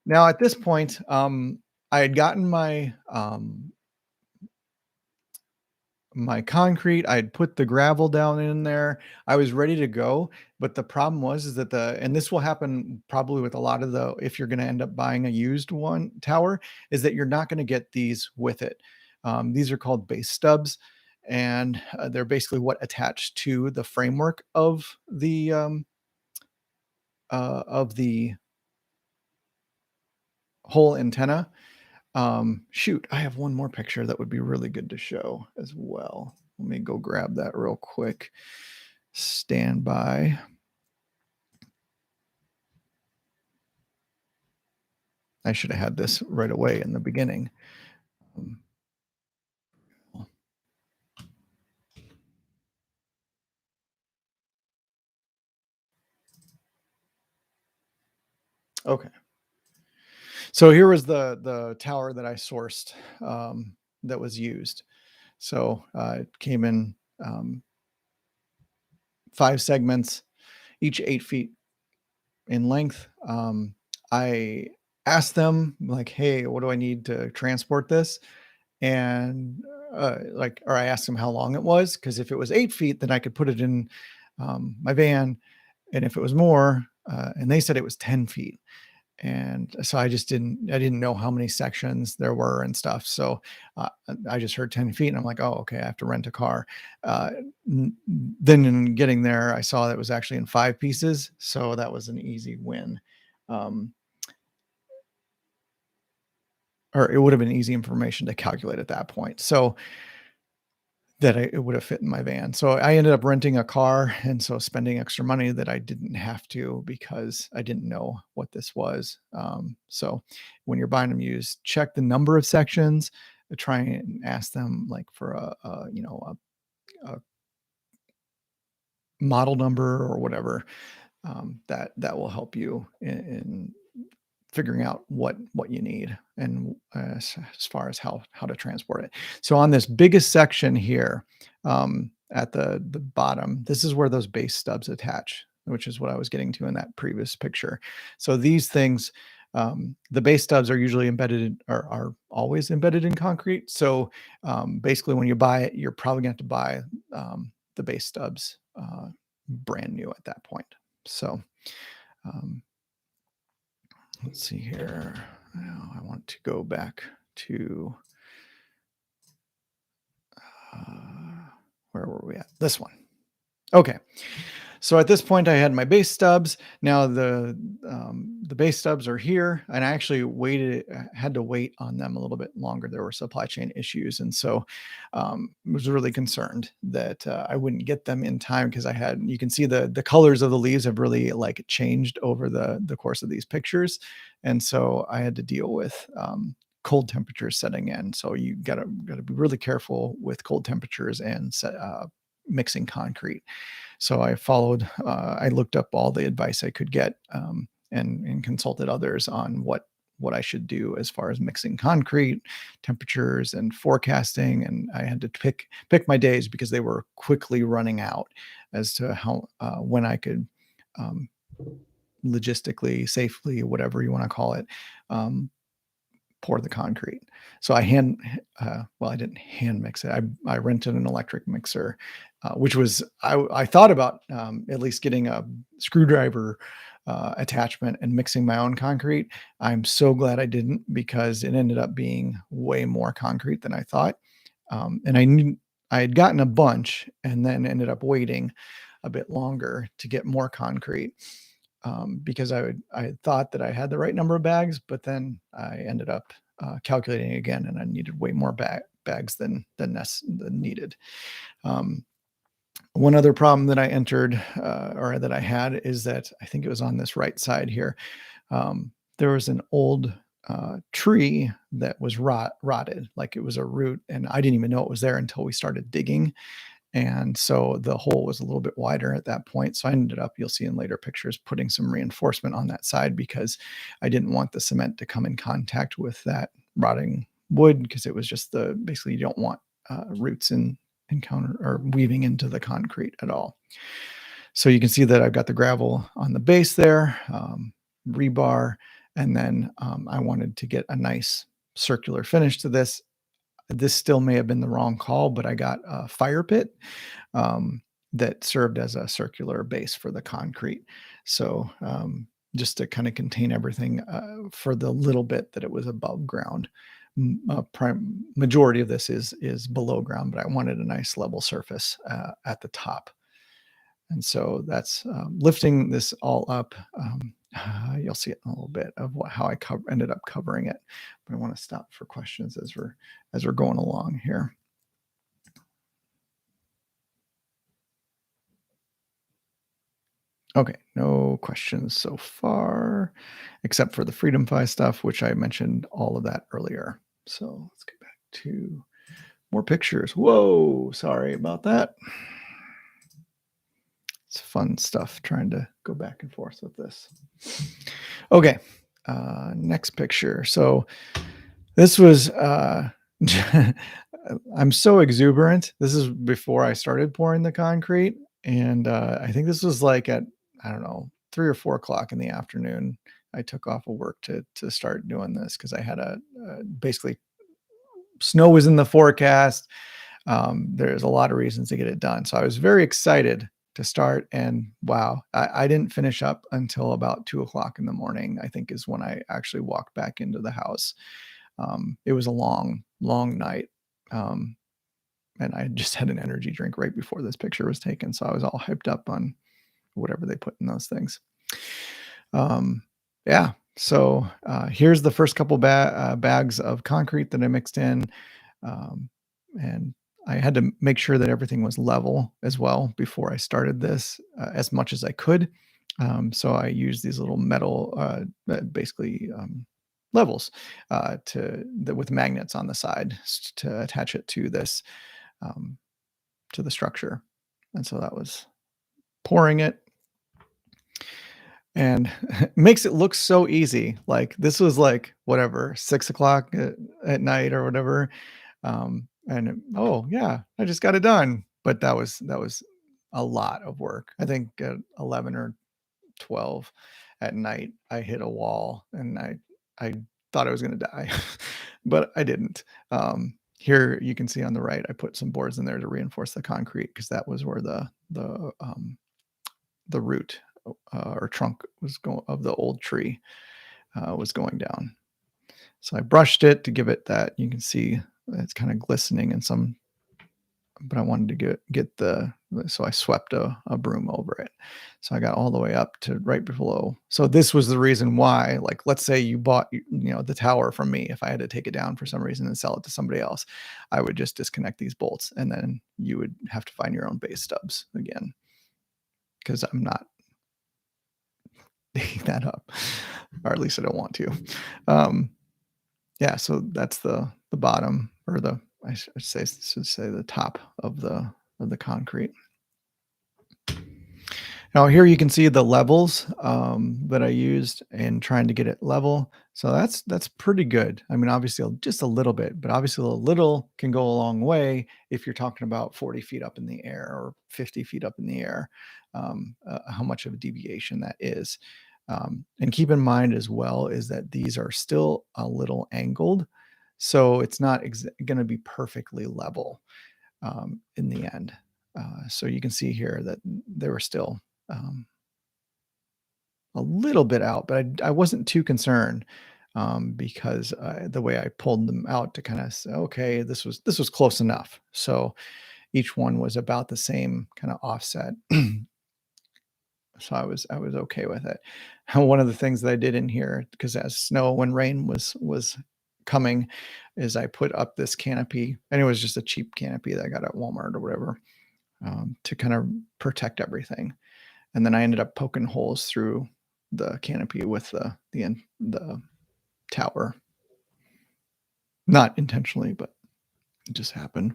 now at this point, I had gotten my concrete. I had put the gravel down in there. I was ready to go, but the problem was is that and this will happen probably with a lot of if you're going to end up buying a used one tower, is that you're not going to get these with it. These are called base stubs, and they're basically what attach to the framework of the whole antenna. Shoot, I have one more picture that would be really good to show as well. Let me go grab that real quick. Stand by. I should have had this right away in the beginning. Um, okay. So here was the tower that I sourced, that was used. So it came in 5 segments, each 8 feet in length. I asked them like, "Hey, what do I need to transport this?" And like, or I asked them how long it was, because if it was 8 feet, then I could put it in my van, and if it was more, and they said it was 10 feet. And so I didn't know how many sections there were and stuff. So I just heard 10 feet and I'm like, oh, okay, I have to rent a car. Uh, then in getting there, I saw that it was actually in 5 pieces. So that was an easy win. Um, or it would have been easy information to calculate at that point. So that it would have fit in my van. So I ended up renting a car, and so spending extra money that I didn't have to because I didn't know what this was. So when you're buying them used, check the number of sections. Try and ask them like for a model number or whatever. That will help you in figuring out what you need, and as far as how to transport it. So on this biggest section here, at the bottom, this is where those base stubs attach, which is what I was getting to in that previous picture. So these things, the base stubs are usually embedded in, or are always embedded in concrete. So basically, when you buy it, you're probably going to have to buy the base stubs brand new at that point. So um, let's see here. Now I want to go back to where were we at? This one. Okay. So at this point, I had my base stubs. Now the base stubs are here, and I actually had to wait on them a little bit longer. There were supply chain issues, and so was really concerned that I wouldn't get them in time, because I had, you can see the colors of the leaves have really like changed over the course of these pictures, and so I had to deal with cold temperatures setting in. So you gotta be really careful with cold temperatures and mixing concrete. So I looked up all the advice I could get, and consulted others on what I should do as far as mixing concrete, temperatures, and forecasting. And I had to pick my days, because they were quickly running out as to how when I could um, logistically, safely, whatever you want to call it, um, pour the concrete. So I didn't hand mix it. I rented an electric mixer, which was, I thought about at least getting a screwdriver attachment and mixing my own concrete. I'm so glad I didn't, because it ended up being way more concrete than I thought. And I had gotten a bunch and then ended up waiting a bit longer to get more concrete, because I thought that I had the right number of bags, but then I ended up calculating again, and I needed way more bags than needed. Um, One other problem that I entered, or that I had, is that I think it was on this right side here. There was an old tree that was rotted, like it was a root, and I didn't even know it was there until we started digging. And so the hole was a little bit wider at that point. So I ended up, you'll see in later pictures, putting some reinforcement on that side, because I didn't want the cement to come in contact with that rotting wood, because it was just basically, you don't want roots in encounter or weaving into the concrete at all. So you can see that I've got the gravel on the base there, rebar, and then I wanted to get a nice circular finish to this. This still may have been the wrong call, but I got a fire pit that served as a circular base for the concrete. So just to kind of contain everything for the little bit that it was above ground. Majority of this is below ground, but I wanted a nice level surface at the top. And so that's lifting this all up. You'll see it in a little bit of how I ended up covering it. But I want to stop for questions as we're going along here. Okay, no questions so far, except for the Freedom Fi stuff, which I mentioned all of that earlier. So let's get back to more pictures. Whoa, sorry about that. It's fun stuff trying to go back and forth with this. Okay. Next picture. So this was, I'm so exuberant. This is before I started pouring the concrete. And I think this was like at, I don't know, 3 or 4 o'clock in the afternoon. I took off of work to start doing this because I had basically snow was in the forecast. There's a lot of reasons to get it done. So I was very excited to start. And wow, I didn't finish up until about 2 o'clock in the morning, I think is when I actually walked back into the house. It was a long, long night. Um, and I just had an energy drink right before this picture was taken. So I was all hyped up on whatever they put in those things. Um, yeah. So here's the first couple bags of concrete that I mixed in. Um, and I had to make sure that everything was level as well before I started this as much as I could. So I used these little metal, basically levels with magnets on the side to attach it to this um, to the structure. And so that was pouring it, and it makes it look so easy. Like this was like whatever 6 o'clock at night or whatever. Oh yeah, I just got it done. But that was a lot of work. I think at 11 or 12 at night, I hit a wall and I thought I was gonna die, but I didn't. Here you can see on the right, I put some boards in there to reinforce the concrete because that was where the root or trunk was going of the old tree was going down. So I brushed it to give it that. You can see it's kind of glistening in some, but I wanted to so I swept a broom over it. So I got all the way up to right below. So this was the reason why, like, let's say you bought, the tower from me. If I had to take it down for some reason and sell it to somebody else, I would just disconnect these bolts and then you would have to find your own base stubs again because I'm not digging that up, or at least I don't want to. Um, yeah, so that's the bottom or should say the top of the concrete. Now here you can see the levels that I used in trying to get it level. So that's pretty good. I mean, obviously just a little bit, but obviously a little can go a long way if you're talking about 40 feet up in the air or 50 feet up in the air, how much of a deviation that is. And keep in mind as well is that these are still a little angled. So it's not going to be perfectly level in the end. So you can see here that they were still um, a little bit out, but I wasn't too concerned because the way I pulled them out to kind of say, okay, this was close enough. So each one was about the same kind of offset. So I was okay with it. One of the things that I did in here, because as snow when rain was coming, is I put up this canopy, and it was just a cheap canopy that I got at Walmart or whatever, to kind of protect everything. And then I ended up poking holes through the canopy with the tower, not intentionally, but it just happened.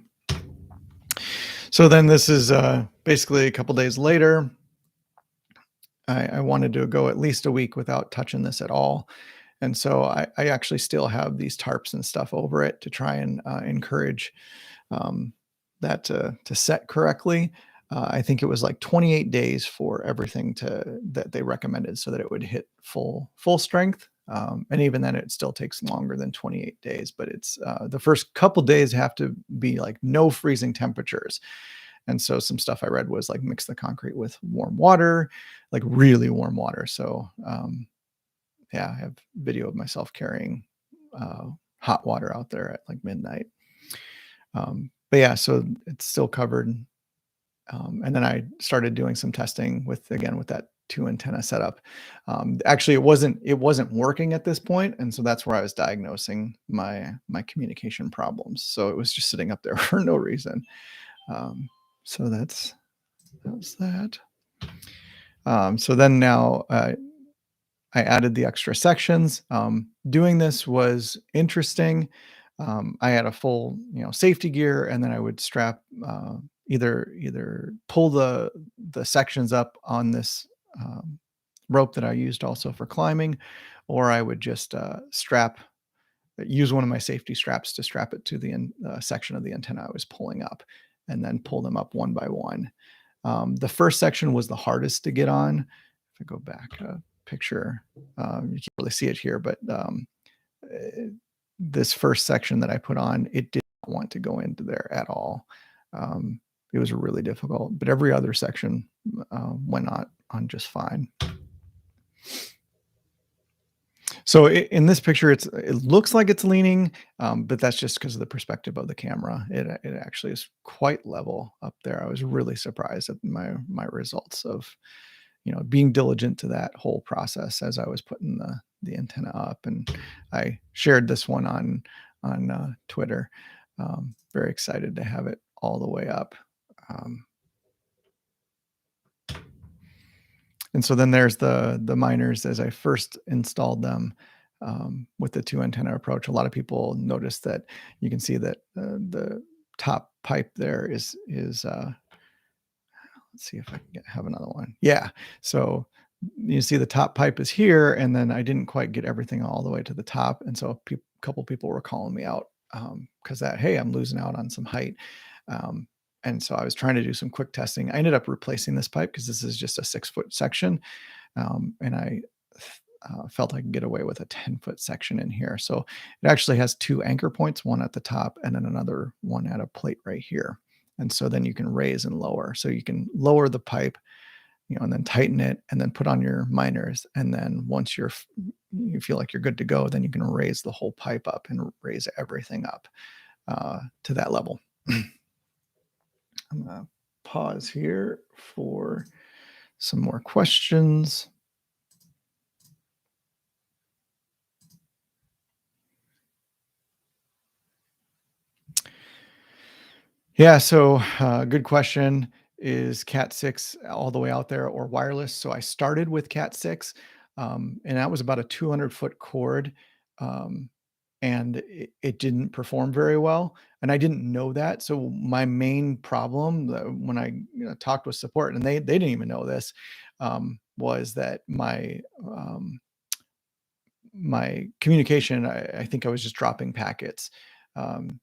So then this is basically a couple days later. I wanted to go at least a week without touching this at all. And so I actually still have these tarps and stuff over it to try and encourage um, that to set correctly. I think it was like 28 days for everything that they recommended so that it would hit full strength. And even then, it still takes longer than 28 days. But it's the first couple days have to be like no freezing temperatures. And so some stuff I read was like mix the concrete with warm water, like really warm water. So yeah, I have video of myself carrying hot water out there at like midnight. But yeah, so it's still covered. And then I started doing some testing with that two antenna setup. Actually, it wasn't working at this point, and so that's where I was diagnosing my communication problems. So it was just sitting up there for no reason. So that's that. So then now I added the extra sections. Doing this was interesting. I had a full, safety gear, and then I would strap either pull the sections up on this rope that I used also for climbing, or I would just use one of my safety straps to strap it to the section of the antenna I was pulling up, and then pull them up one by one. The first section was the hardest to get on. If I go back a picture, you can't really see it here, but uh, this first section that I put on, it did not want to go into there at all. It was really difficult, but every other section went on just fine. So in this picture, it looks like it's leaning, but that's just because of the perspective of the camera. It actually is quite level up there. I was really surprised at my results of being diligent to that whole process as I was putting the antenna up, and I shared this one on Twitter. Very excited to have it all the way up. And so then there's the miners as I first installed them, with the two antenna approach. A lot of people noticed that you can see that the top pipe there is let's see if I can have another one. Yeah. So you see the top pipe is here, and then I didn't quite get everything all the way to the top. And so a couple people were calling me out because hey, I'm losing out on some height. Um, and so I was trying to do some quick testing. I ended up replacing this pipe because this is just a 6-foot section. And I felt I could get away with a 10-foot section in here. So it actually has two anchor points, one at the top and then another one at a plate right here. And so then you can raise and lower. So you can lower the pipe, and then tighten it and then put on your miners. And then once you feel like you're good to go, then you can raise the whole pipe up and raise everything up to that level. I'm going to pause here for some more questions. Yeah, so good question. Is Cat 6 all the way out there or wireless? So I started with Cat 6, and that was about a 200-foot cord, um, and it didn't perform very well. And I didn't know that. So my main problem when I talked with support, and they didn't even know this, was that my communication, I think I was just dropping packets. Um,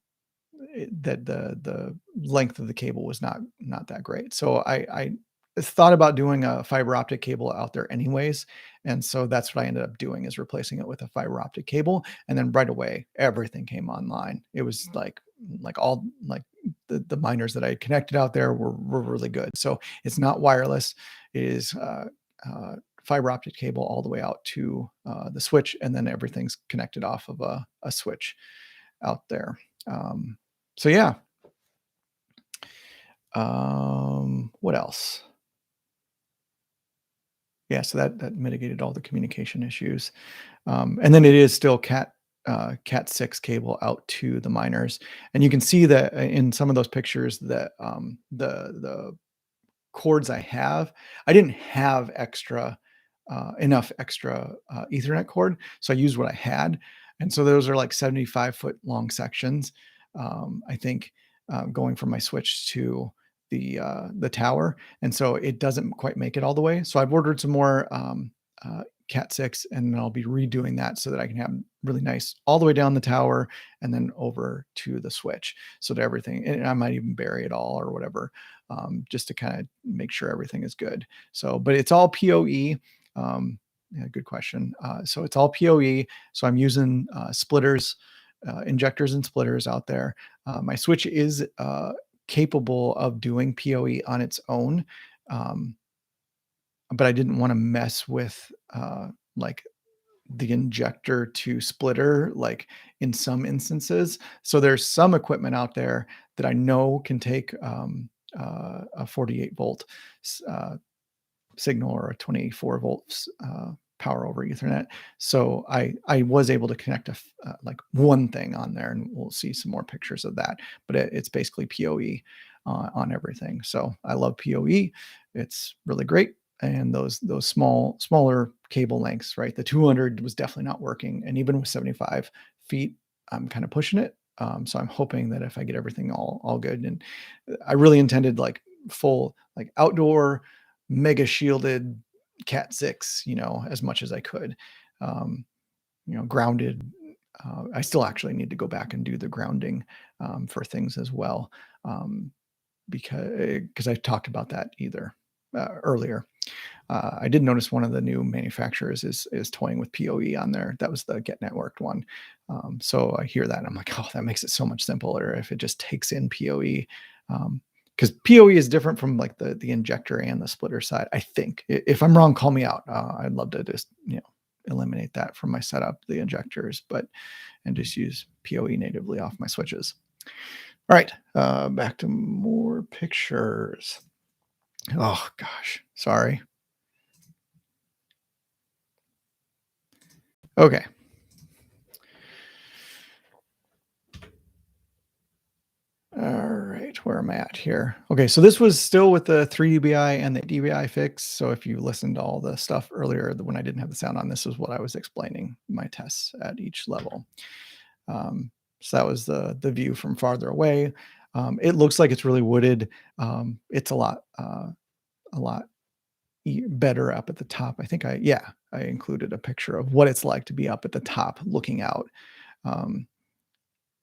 that the length of the cable was not that great. So I thought about doing a fiber optic cable out there anyways, and so that's what I ended up doing, is replacing it with a fiber optic cable, and then right away everything came online. It was like all like the miners that I had connected out there were really good. So it's not wireless. It is fiber optic cable all the way out to the switch, and then everything's connected off of a switch out there. So yeah. What else? Yeah, so that mitigated all the communication issues. And then it is still Cat 6 cable out to the miners. And you can see that in some of those pictures that the cords I didn't have enough extra Ethernet cord, so I used what I had, and so those are like 75-foot long sections. I think going from my switch to the tower, and so it doesn't quite make it all the way. So I've ordered some more Cat 6, and I'll be redoing that so that I can have really nice all the way down the tower and then over to the switch, so that everything, and I might even bury it all or whatever, just to kind of make sure everything is good. So, but it's all PoE. Yeah, good question. So it's all PoE. So I'm using splitters, injectors and splitters out there. My switch is capable of doing PoE on its own. Um, but I didn't want to mess with like the injector to splitter, like in some instances. So there's some equipment out there that I know can take a 48 volt signal or a 24 volts power over Ethernet. So I was able to connect like one thing on there, and we'll see some more pictures of that. But it's basically PoE on everything. So I love PoE. It's really great. And those smaller cable lengths, right? The 200 was definitely not working, and even with 75 feet, I'm kind of pushing it. So I'm hoping that if I get everything all good, and I really intended like full like outdoor mega shielded Cat 6, as much as I could. um, grounded. I still actually need to go back and do the grounding for things as well, um, because I talked about that either earlier. I did notice one of the new manufacturers is toying with PoE on there. That was the Get Networked one. So I hear that and I'm like, oh, that makes it so much simpler if it just takes in PoE. Because PoE is different from like the injector and the splitter side. I think if I'm wrong, call me out. I'd love to just eliminate that from my setup, the injectors, and just use PoE natively off my switches. All right, back to more pictures. Oh gosh, sorry. Okay. All right, where am I at here? Okay, so this was still with the 3 dBi and the dBi fix. So if you listened to all the stuff earlier, when I didn't have the sound on, this is what I was explaining my tests at each level. So that was the view from farther away. It looks like it's really wooded. It's a lot better up at the top. I think I included a picture of what it's like to be up at the top looking out. Um,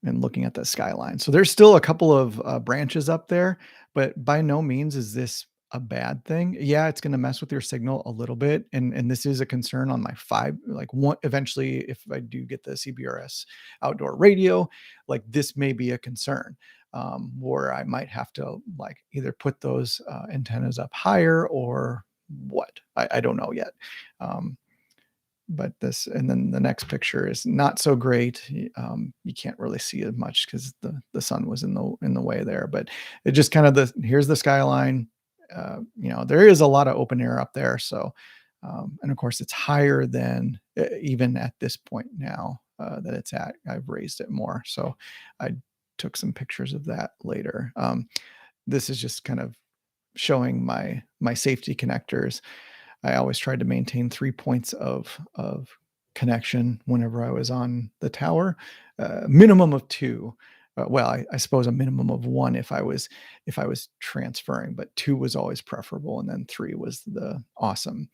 and looking at the skyline. So there's still a couple of branches up there, but by no means is this a bad thing. Yeah, it's going to mess with your signal a little bit, and this is a concern on my five. Like one, eventually, if I do get the CBRS outdoor radio, like this may be a concern. Where I might have to like either put those antennas up higher or what. I don't know yet. Um, but this and then the next picture is not so great. You can't really see it much because the sun was in the way there, but it just kind of here's the skyline. There is a lot of open air up there, so and of course it's higher than even at this point now that it's at. I've raised it more, so I took some pictures of that later. This is just kind of showing my safety connectors. I always tried to maintain 3 points of connection whenever I was on the tower, minimum of 2. Well, I suppose a minimum of 1 if I was transferring, but 2 was always preferable, and then 3 was the awesome.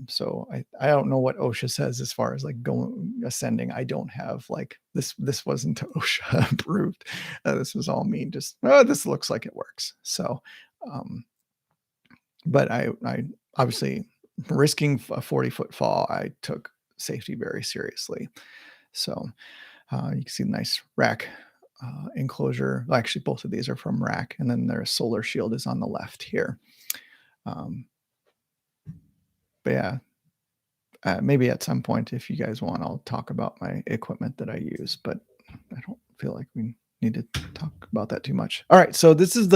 So I don't know what OSHA says as far as like going ascending. I don't have like this wasn't OSHA approved. This was all me. Just this looks like it works. So um, but I obviously risking a 40-foot fall, I took safety very seriously. So you can see the nice rack enclosure. Well, actually, both of these are from rack, and then their solar shield is on the left here. Um, but yeah, maybe at some point, if you guys want, I'll talk about my equipment that I use, but I don't feel like we need to talk about that too much. All right, so this is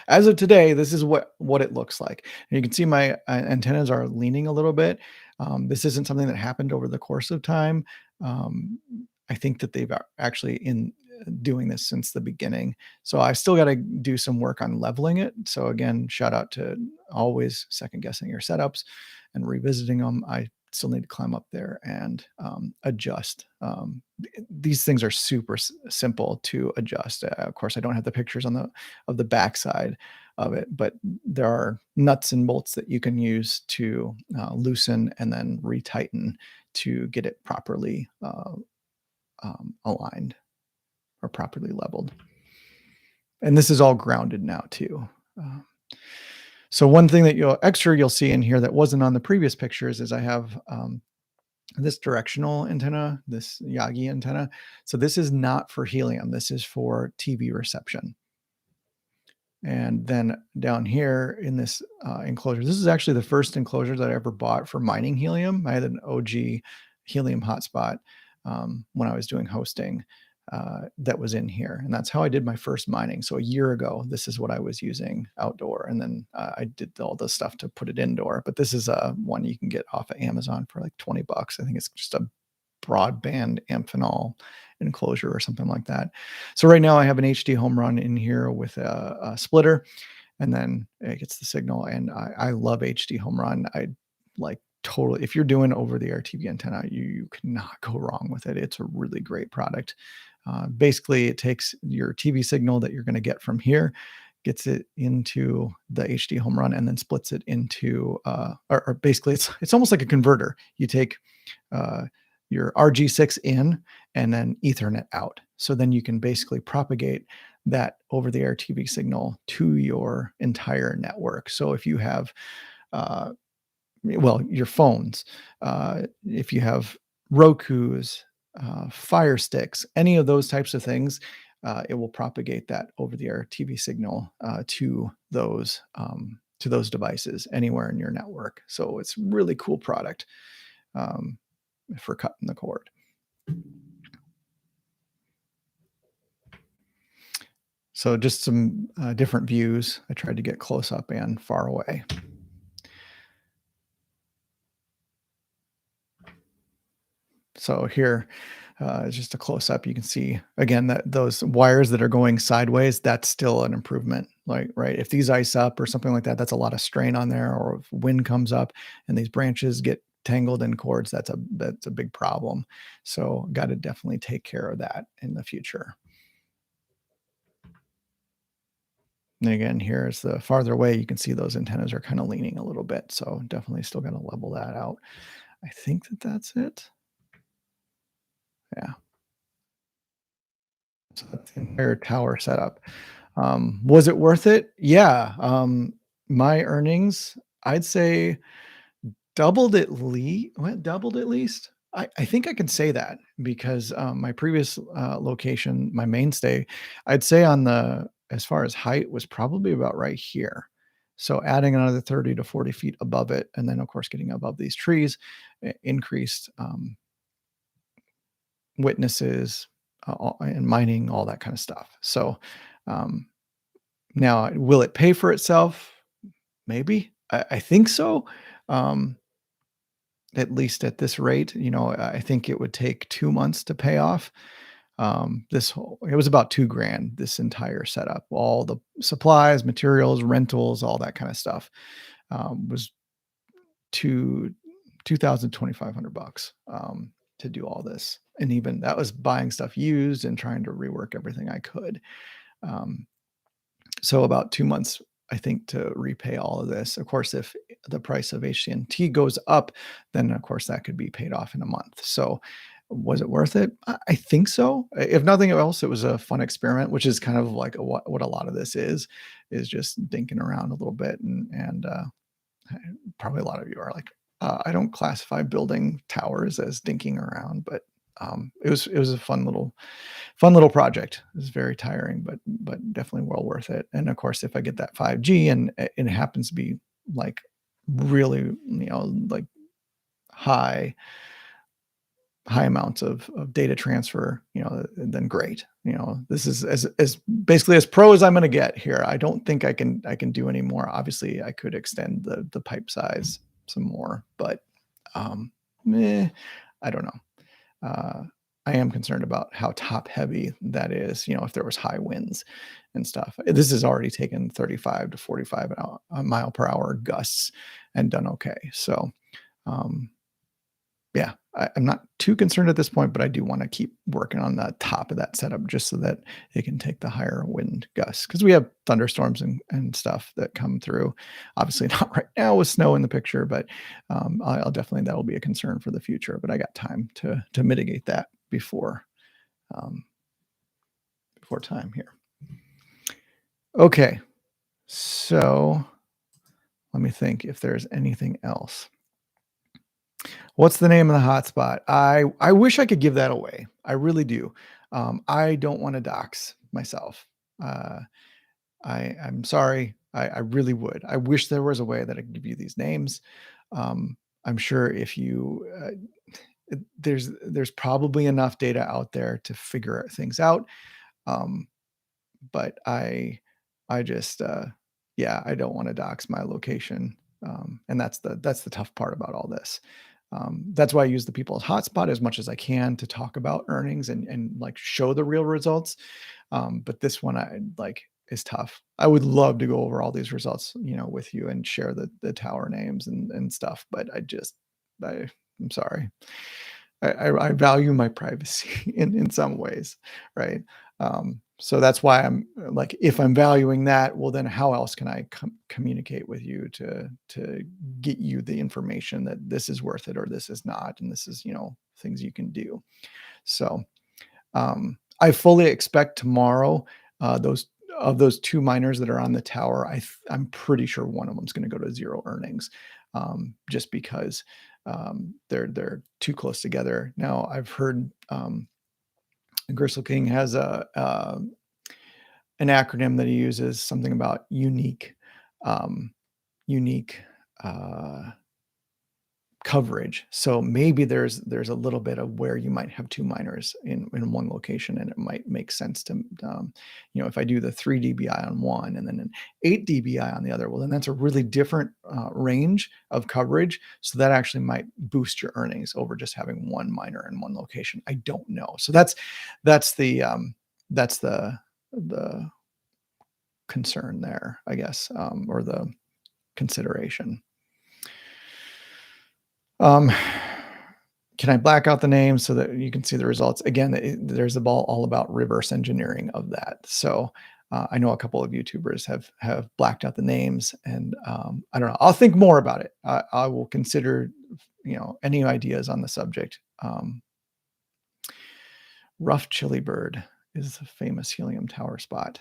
as of today, this is what it looks like. And you can see my antennas are leaning a little bit. This isn't something that happened over the course of time. Um, I think that they've actually in doing this since the beginning. So I still got to do some work on leveling it. So again, shout out to always second guessing your setups and revisiting them. I still need to climb up there and adjust. These things are super simple to adjust. Of course, I don't have the pictures of the backside of it, but there are nuts and bolts that you can use to loosen and then retighten to get it properly aligned or properly leveled. And this is all grounded now too. So one thing that you'll see in here that wasn't on the previous pictures is I have this directional antenna, this Yagi antenna. So this is not for helium. This is for TV reception. And then down here in this enclosure, this is actually the first enclosure that I ever bought for mining helium. I had an OG helium hotspot when I was doing hosting that was in here. And that's how I did my first mining. So a year ago, this is what I was using outdoor. And then I did all the stuff to put it indoor. But this is one you can get off of Amazon for like 20 bucks. I think it's just a broadband Amphenol enclosure or something like that. So right now I have an HD home run in here with a splitter, and then it gets the signal. And I love HD home run. I like totally, if you're doing over the air TV antenna, you cannot go wrong with it. It's a really great product. Basically, it takes your TV signal that you're going to get from here, gets it into the HD home run, and then splits it into, or basically it's almost like a converter. You take uh, your RG6 in and then Ethernet out. So then you can basically propagate that over the air TV signal to your entire network. So if you have, uh, well, your phones, if you have Roku's, Fire Sticks, any of those types of things, it will propagate that over the air TV signal to those devices anywhere in your network. So it's really cool product um, for cutting the cord. So just some different views. I tried to get close up and far away. So here is just a close up. You can see again that those wires that are going sideways, that's still an improvement. Like, right, if these ice up or something like that, that's a lot of strain on there. Or if wind comes up and these branches get tangled in cords, that's a big problem. So got to definitely take care of that in the future. And again, here's the farther away, you can see those antennas are kind of leaning a little bit. So definitely still got to level that out. I think that that's it. Yeah. So that's the entire tower setup. Was it worth it? Yeah. My earnings, I'd say doubled at least. I think I can say that because my previous location, my mainstay, I'd say on the as far as height was probably about right here. So adding another 30 to 40 feet above it, and then of course getting above these trees, increased witnesses and mining, all that kind of stuff. So um, now, will it pay for itself? Maybe. I think so. Um, at least at this rate, I think it would take 2 months to pay off. It was about 2 grand, this entire setup, all the supplies, materials, rentals, all that kind of stuff, was two, 2,500 bucks, to do all this. And even that was buying stuff used and trying to rework everything I could. Um, So about 2 months, I think, to repay all of this. Of course, if the price of HCNT goes up, then of course that could be paid off in a month. So was it worth it? I think so. If nothing else, it was a fun experiment, which is kind of like what a lot of this is just dinking around a little bit. And probably a lot of you are like, I don't classify building towers as dinking around, but it was a fun little project. It was very tiring, but definitely well worth it. And of course, if I get that 5G and it happens to be like really, like high high amounts of data transfer, then great. This is as basically as pro as I'm going to get here. I don't think I can do any more. Obviously, I could extend the pipe size some more, but um, I don't know. I am concerned about how top heavy that is. If there was high winds and stuff. This has already taken 35 to 45 mile per hour gusts and done okay. So, um, yeah, I'm not too concerned at this point, but I do want to keep working on the top of that setup just so that it can take the higher wind gusts because we have thunderstorms and stuff that come through. Obviously, not right now with snow in the picture, but I'll definitely that'll be a concern for the future. But I got time to mitigate that um, before time here. Okay, so let me think if there's anything else. What's the name of the hotspot? I wish I could give that away. I really do. I don't want to dox myself. Uh, I'm sorry. I really would. I wish there was a way that I could give you these names. I'm sure if you there's probably enough data out there to figure things out. Um, but I just yeah, I don't want to dox my location. And that's the tough part about all this. That's why I use the people's hotspot as much as I can to talk about earnings and like show the real results. But this one I like is tough. I would love to go over all these results, with you and share the tower names and stuff. But I'm sorry. I value my privacy in some ways, right? So that's why I'm like, if I'm valuing that, well, then how else can I communicate with you to get you the information that this is worth it or this is not, and this is, things you can do. So I fully expect tomorrow, those of those two miners that are on the tower, I'm pretty sure one of them is going to go to zero earnings, just because they're too close together. Now I've heard Gristle King has an acronym that he uses, something about um, unique uh, coverage. So maybe there's a little bit of where you might have two miners in one location, and it might make sense to, if I do the 3 dBi on one and then an 8 dBi on the other, well, then that's a really different range of coverage. So that actually might boost your earnings over just having one miner in one location. I don't know. So that's the concern there, I guess, or the consideration. Can I black out the name so that you can see the results? Again, there's all about reverse engineering of that. So I know a couple of YouTubers have blacked out the names, and I don't know. I'll think more about it. I will consider, any ideas on the subject. Rough Chili Bird is a famous helium tower spot.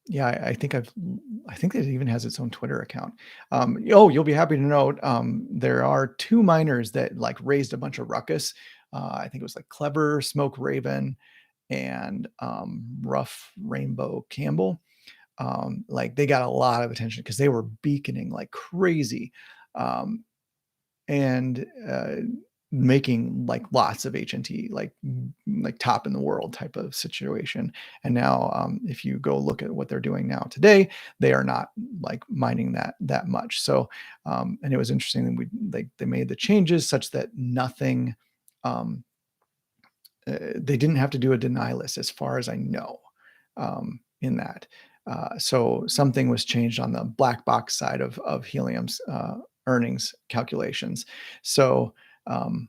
Yeah, I think it even has its own Twitter account. You'll be happy to note, there are two miners that like raised a bunch of ruckus. I think it was like Clever Smoke Raven and Rough Rainbow Campbell. Like they got a lot of attention because they were beaconing like crazy. Um, and making like lots of HNT, like top in the world type of situation. And now, if you go look at what they're doing now today, they are not like mining that much. So, and it was interesting that they made the changes such that nothing, they didn't have to do a deny list as far as I know, in that. So something was changed on the black box side of Helium's earnings calculations. So um,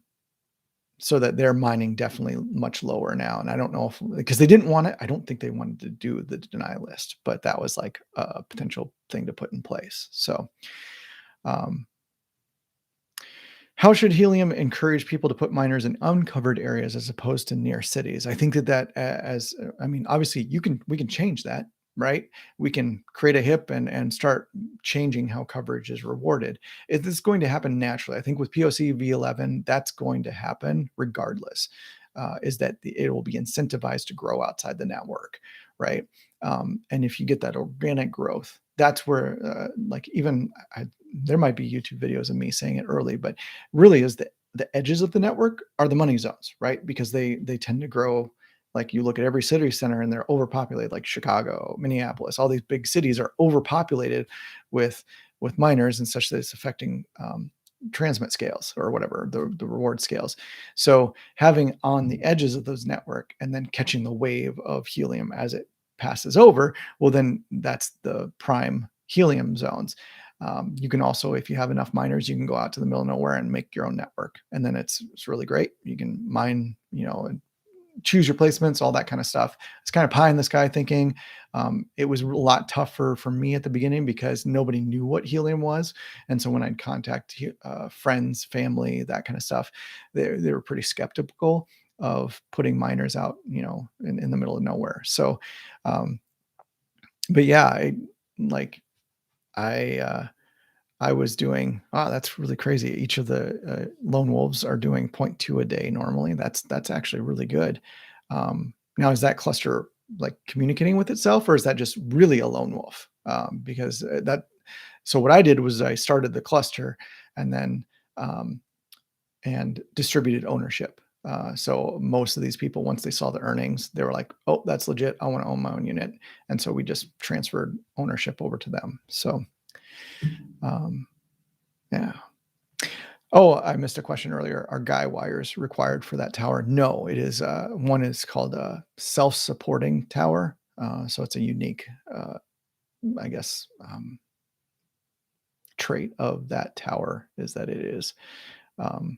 so that they're mining definitely much lower now. And I don't know if because they didn't want it, I don't think they wanted to do the deny list, but that was like a potential thing to put in place. So um, how should Helium encourage people to put miners in uncovered areas as opposed to near cities? I think I mean, obviously we can change that, right? We can create a HIP and start changing how coverage is rewarded. It's going to happen naturally. I think with POC V11, that's going to happen regardless. Is that it will be incentivized to grow outside the network, right? And if you get that organic growth, that's where like even there might be YouTube videos of me saying it early, but really is the edges of the network are the money zones, right? Because they tend to grow. Like you look at every city center and they're overpopulated, like Chicago, Minneapolis, all these big cities are overpopulated with miners and such that it's affecting transmit scales or whatever, the reward scales. So having on the edges of those network and then catching the wave of helium as it passes over, well, then that's the prime helium zones. You can also, if you have enough miners, you can go out to the middle of nowhere and make your own network. And then it's really great. You can mine, and choose your placements, all that kind of stuff. It's kind of pie in the sky thinking. It was a lot tougher for me at the beginning because nobody knew what helium was. And so when I'd contact friends, family, that kind of stuff, they were pretty skeptical of putting miners out, in the middle of nowhere. So, but yeah, I I was doing, that's really crazy. Each of the lone wolves are doing zero point 0.2 a day normally. That's actually really good. Now, is that cluster like communicating with itself, or is that just really a lone wolf? Because so what I did was I started the cluster and then and distributed ownership. So most of these people, once they saw the earnings, they were like, "Oh, that's legit. I want to own my own unit," and so we just transferred ownership over to them. So, um, yeah. Oh, I missed a question earlier. Are guy wires required for that tower? No, it is. One is called a self-supporting tower. So it's a unique, I guess, trait of that tower is that it is um,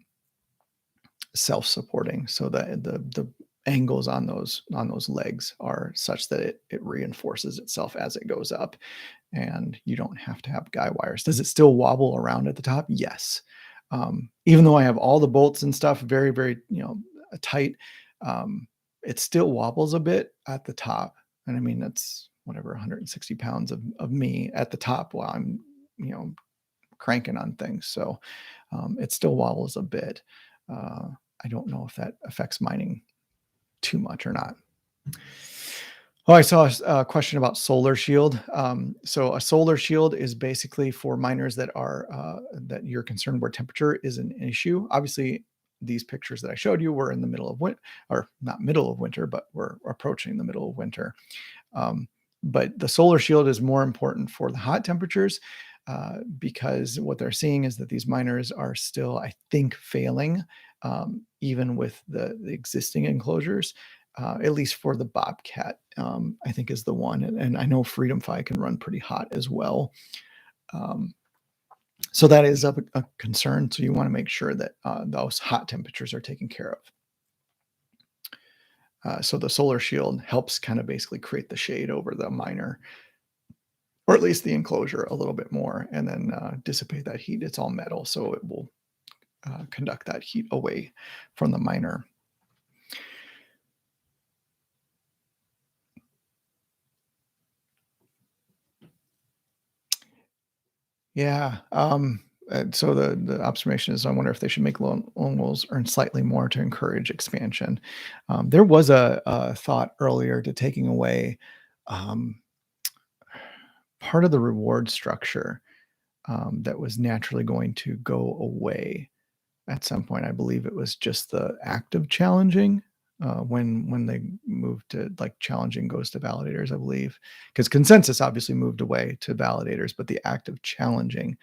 self-supporting. So the angles on those legs are such that it reinforces itself as it goes up, and you don't have to have guy wires. Does it still wobble around at the top? Yes. Even though I have all the bolts and stuff very, very, tight, um, it still wobbles a bit at the top. And I mean, that's whatever, 160 pounds of me at the top while I'm, you know, cranking on things. So it still wobbles a bit. I don't know if that affects mining too much or not. Oh, I saw a question about solar shield. So a solar shield is basically for miners that are that you're concerned where temperature is an issue. Obviously, these pictures that I showed you were in the middle of winter, or not middle of winter, but we're approaching the middle of winter. Um, but the solar shield is more important for the hot temperatures because what they're seeing is that these miners are still, I think, failing even with the existing enclosures. At least for the Bobcat, I think is the one. And I know Freedom Fi can run pretty hot as well. Um, so that is a concern. So you want to make sure that those hot temperatures are taken care of. So the solar shield helps kind of basically create the shade over the miner, or at least the enclosure a little bit more, and then dissipate that heat. It's all metal, so it will conduct that heat away from the miner. Yeah. So the observation is, I wonder if they should make loan wolves earn slightly more to encourage expansion. There was a thought earlier to taking away um, part of the reward structure that was naturally going to go away at some point. I believe it was just the act of challenging. When they moved to like challenging goes to validators, I believe, because consensus obviously moved away to validators, but the act of challenging,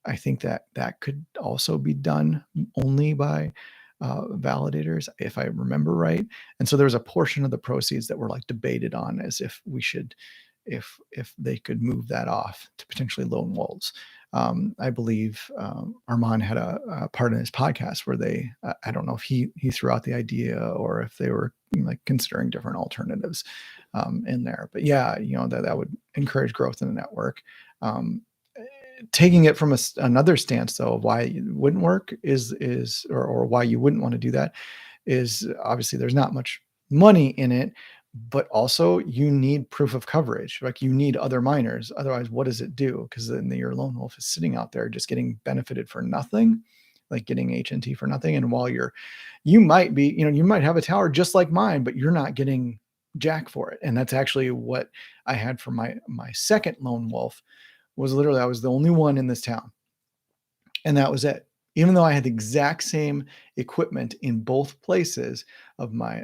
I think that that could also be done only by validators, if I remember right. And so there was a portion of the proceeds that were like debated on as if we should, if they could move that off to potentially lone wolves. I believe Armand had a part in his podcast where they, I don't know if he threw out the idea or if they were like considering different alternatives in there. But yeah, that would encourage growth in the network. Um, Taking it from another stance though of why it wouldn't work or why you wouldn't want to do that is obviously there's not much money in it, but also you need proof of coverage. Like you need other miners, otherwise what does it do? Because then your lone wolf is sitting out there just getting benefited for nothing, like getting HNT for nothing. And while you might be, you might have a tower just like mine, but you're not getting jack for it. And that's actually what I had for my second lone wolf. Was literally, I was the only one in this town, and that was it. Even though I had the exact same equipment in both places of my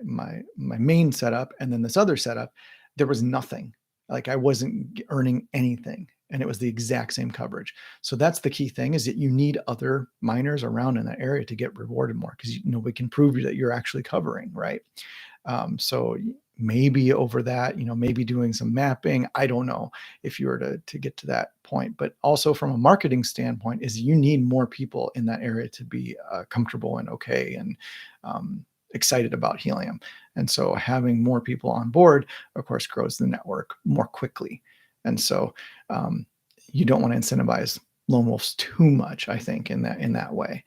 main setup and then this other setup, there was nothing. Like I wasn't earning anything, and it was the exact same coverage. So that's the key thing, is that you need other miners around in that area to get rewarded more, because we can prove that you're actually covering, right? So maybe over that, maybe doing some mapping. I don't know if you were to get to that point, but also from a marketing standpoint is you need more people in that area to be comfortable and okay and excited about Helium. And so having more people on board, of course, grows the network more quickly. And so you don't want to incentivize lone wolves too much, I think, in that way.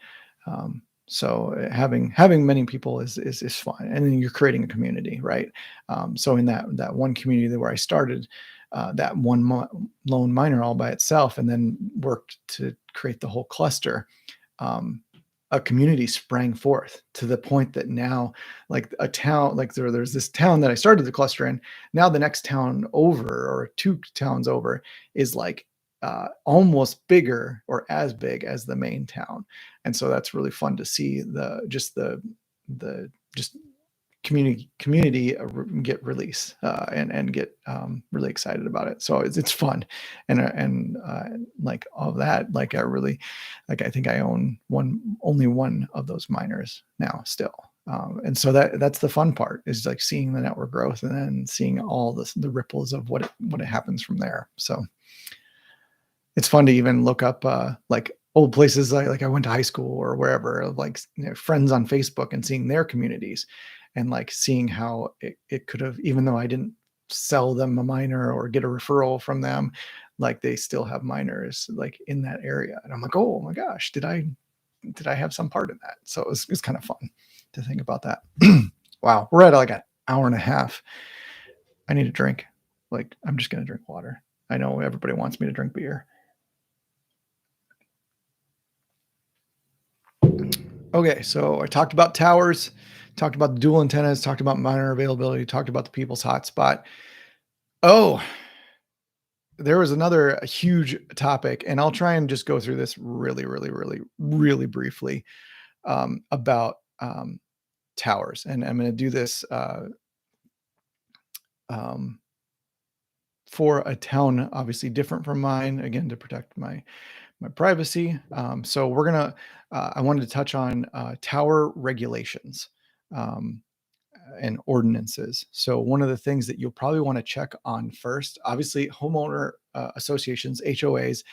So having many people is fun, and then you're creating a community, right? So in that one community where I started, that one lone miner all by itself, and then worked to create the whole cluster. A community sprang forth to the point that now, like a town, like there's this town that I started the cluster in. Now the next town over, or two towns over, is like almost bigger or as big as the main town. And so that's really fun to see the just community get release and get really excited about it. So it's fun. And like all of that, like I really, like I think I own only one of those miners now still. And so that's the fun part, is like seeing the network growth and then seeing all the ripples of what it happens from there. So it's fun to even look up like old places like I went to high school or wherever, like friends on Facebook, and seeing their communities. and like seeing how it could have, even though I didn't sell them a miner or get a referral from them, like they still have miners like in that area. And I'm like, oh my gosh, did I have some part in that? So it's kind of fun to think about that. Wow, we're at like an hour and a half. I need a drink. Like, I'm just gonna drink water. I know everybody wants me to drink beer. Okay, so I talked about towers, talked about the dual antennas, talked about miner availability, talked about the people's hotspot. Oh, there was another huge topic, and I'll try and just go through this really, really, really, really briefly, about towers. And I'm going to do this um, for a town, obviously different from mine, again, to protect my privacy. So we're gonna. I wanted to touch on tower regulations. Um, and ordinances. So one of the things that you'll probably want to check on first, obviously homeowner associations, HOAs,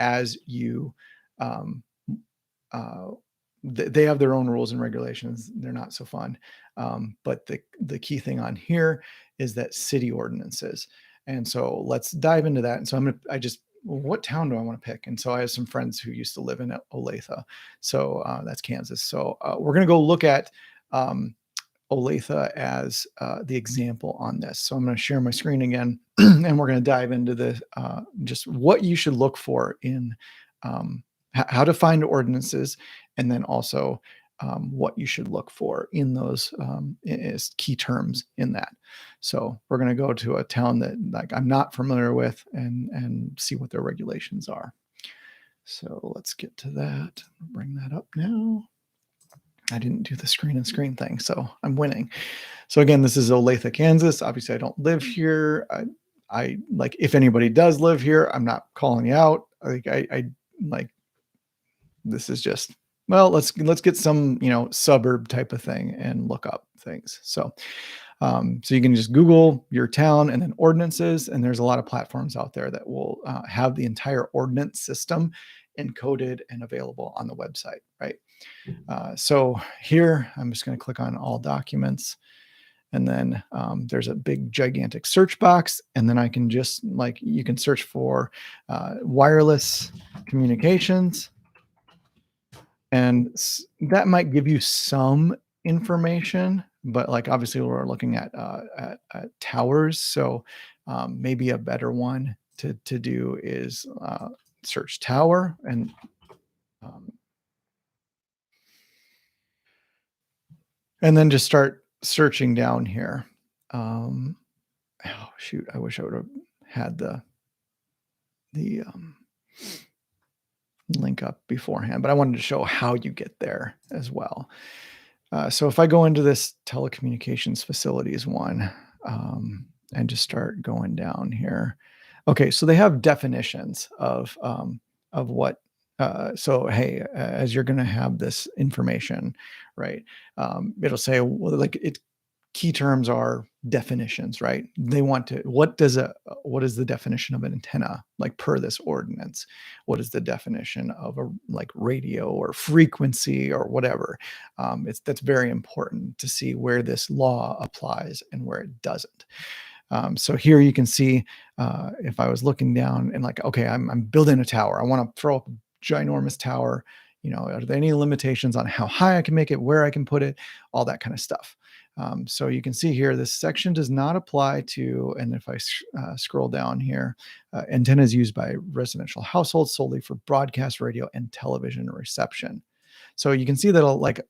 as you, um, uh, they have their own rules and regulations. They're not so fun. But the key thing on here is that city ordinances. And so let's dive into that. And so what town do I want to pick? And so I have some friends who used to live in Olathe. So that's Kansas. So we're going to go look at Olathe as the example on this. So I'm going to share my screen again, and we're going to dive into the just what you should look for in how to find ordinances, and then also what you should look for in those is key terms in that. So we're going to go to a town that like I'm not familiar with and see what their regulations are. So let's get to that. Bring that up now. I didn't do the screen and screen thing, so I'm winning. So again, this is Olathe, Kansas. Obviously, I don't live here. I like if anybody does live here, I'm not calling you out. I like this is just well, let's get some suburb type of thing and look up things. So you can just Google your town and then ordinances, and there's a lot of platforms out there that will have the entire ordinance system encoded and available on the website, right? So here, I'm just going to click on all documents, and then there's a big gigantic search box, and then I can just you can search for wireless communications, and that might give you some information, but like obviously we're looking at towers, so maybe a better one to do is search tower um, and then just start searching down here. Oh shoot! I wish I would have had the link up beforehand, but I wanted to show how you get there as well. So if I go into this telecommunications facilities one and just start going down here, okay, so they have definitions of what. So hey, as you're going to have this information, right? It'll say well, like it key terms are definitions, right? They want to what is the definition of an antenna like per this ordinance? What is the definition of a like radio or frequency or whatever? That's very important to see where this law applies and where it doesn't. So here you can see if I was looking down and like, okay, I'm building a tower. I want to throw up a ginormous tower. Are there any limitations on how high I can make it, where I can put it, all that kind of stuff. So you can see here, this section does not apply to, and if I scroll down here, antennas used by residential households solely for broadcast radio and television reception. So you can see that like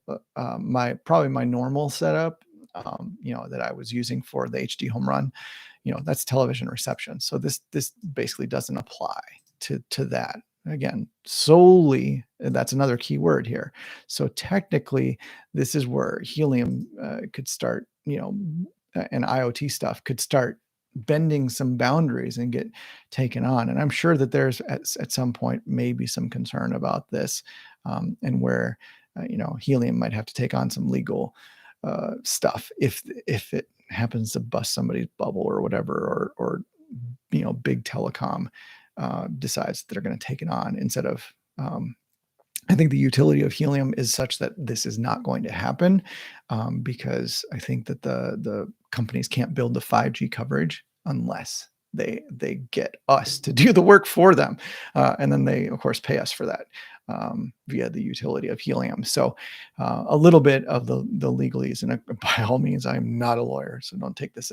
probably my normal setup, that I was using for the HD home run, that's television reception. So this basically doesn't apply to that. Again, solely, that's another key word here. So technically, this is where Helium could start, and IoT stuff could start bending some boundaries and get taken on. And I'm sure that there's at some point maybe some concern about this, and where Helium might have to take on some legal stuff if it happens to bust somebody's bubble or whatever, or big telecom decides that they're going to take it on instead of I think the utility of helium is such that this is not going to happen, because I think that the companies can't build the 5G coverage unless they get us to do the work for them, and then they of course pay us for that, via the utility of helium. So a little bit of the legalese, and by all means, I'm not a lawyer, so don't take this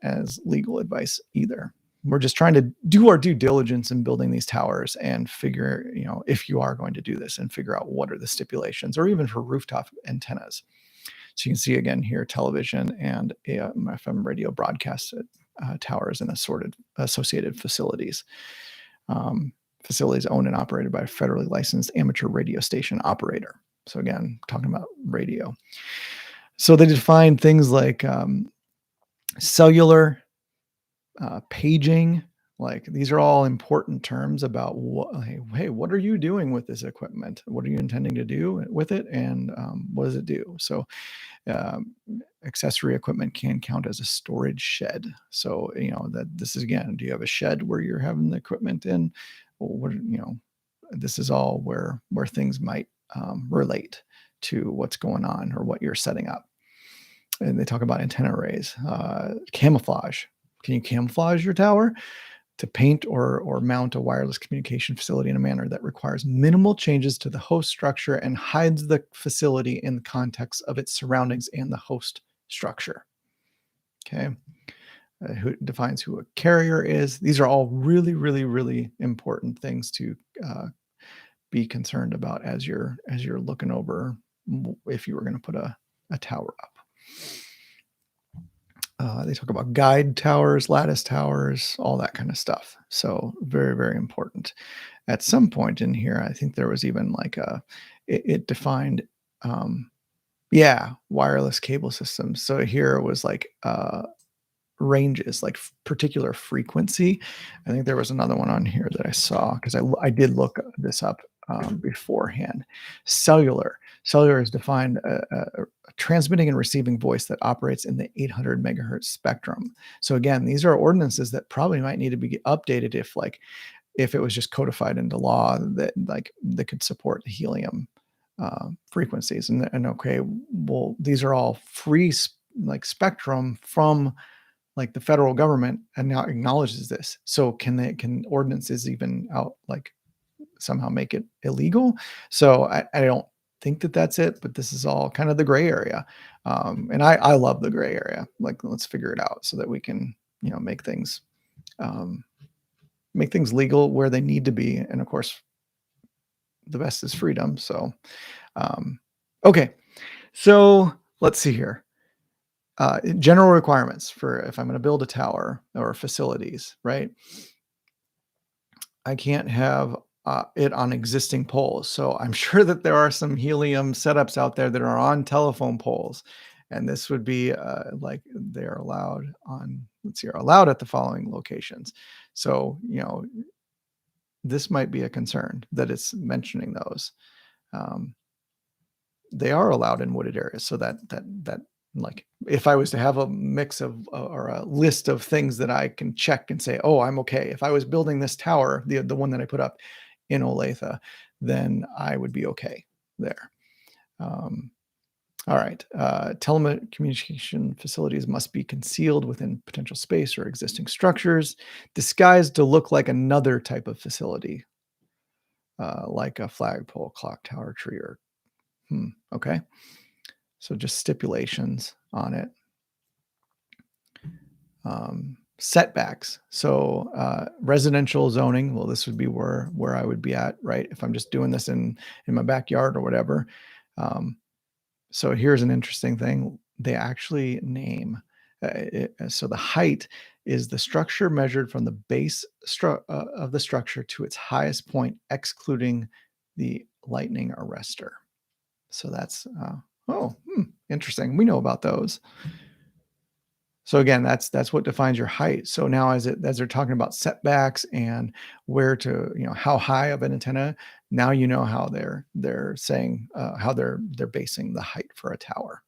as legal advice either. We're just trying to do our due diligence in building these towers and figure, if you are going to do this, and figure out what are the stipulations, or even for rooftop antennas. So you can see again here, television and FM radio broadcast towers and assorted associated facilities. Facilities owned and operated by a federally licensed amateur radio station operator. So again, talking about radio. So they define things like cellular, paging. Like, these are all important terms about what, hey, what are you doing with this equipment? What are you intending to do with it? And what does it do? So um, accessory equipment can count as a storage shed. So, that this is, again, do you have a shed where you're having the equipment in? Or what, this is all where things might relate to what's going on or what you're setting up. And they talk about antenna arrays, camouflage. Can you camouflage your tower? To paint or mount a wireless communication facility in a manner that requires minimal changes to the host structure and hides the facility in the context of its surroundings and the host structure. Okay. Who defines who a carrier is? These are all really, really, really important things to be concerned about as you're looking over if you were going to put a tower up. They talk about guide towers, lattice towers, all that kind of stuff. So very, very important. At some point in here, I think there was even like it defined, wireless cable systems. So here it was like ranges, like particular frequency. I think there was another one on here that I saw because I did look this up beforehand. Cellular is defined transmitting and receiving voice that operates in the 800 megahertz spectrum. So again, these are ordinances that probably might need to be updated if it was just codified into law that could support the helium frequencies. And okay, well, these are all free spectrum from like the federal government, and now acknowledges this. So can ordinances even somehow make it illegal? So I don't think that that's it, but this is all kind of the gray area. And I love the gray area. Like, let's figure it out so that we can, make things legal where they need to be. And of course, the best is freedom. So, okay. So let's see here. General requirements for if I'm going to build a tower or facilities, right? I can't have it on existing poles. So I'm sure that there are some helium setups out there that are on telephone poles. And this would be like they're allowed allowed at the following locations. So, this might be a concern that it's mentioning those. They are allowed in wooded areas. So that like if I was to have a mix of or a list of things that I can check and say, oh, I'm okay. If I was building this tower, the one that I put up in Olathe, then I would be okay there. All right. Telecommunication facilities must be concealed within potential space or existing structures, disguised to look like another type of facility, like a flagpole, clock tower, tree, or okay. So just stipulations on it. Setbacks. So residential zoning. Well, this would be where I would be at, right? If I'm just doing this in my backyard or whatever. So here's an interesting thing. They actually name. So the height is the structure measured from the base of the structure to its highest point, excluding the lightning arrestor. So that's interesting. We know about those. So again, that's what defines your height. So now as they're talking about setbacks and where to, how high of an antenna, now you know how they're saying how they're basing the height for a tower.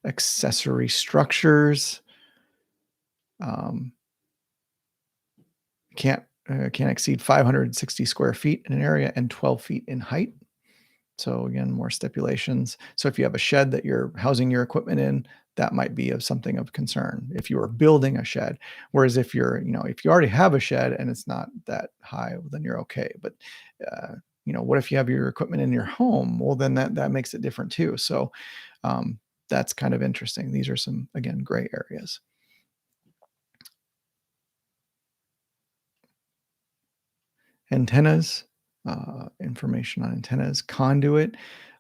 Accessory structures. Can't can't exceed 560 square feet in an area and 12 feet in height. So again, more stipulations. So if you have a shed that you're housing your equipment in, that might be of something of concern if you are building a shed. Whereas if you're, if you already have a shed and it's not that high, well, then you're okay. But what if you have your equipment in your home? Well, then that makes it different too. So um, that's kind of interesting. These are some, again, gray areas. Antennas, information on antennas, conduit.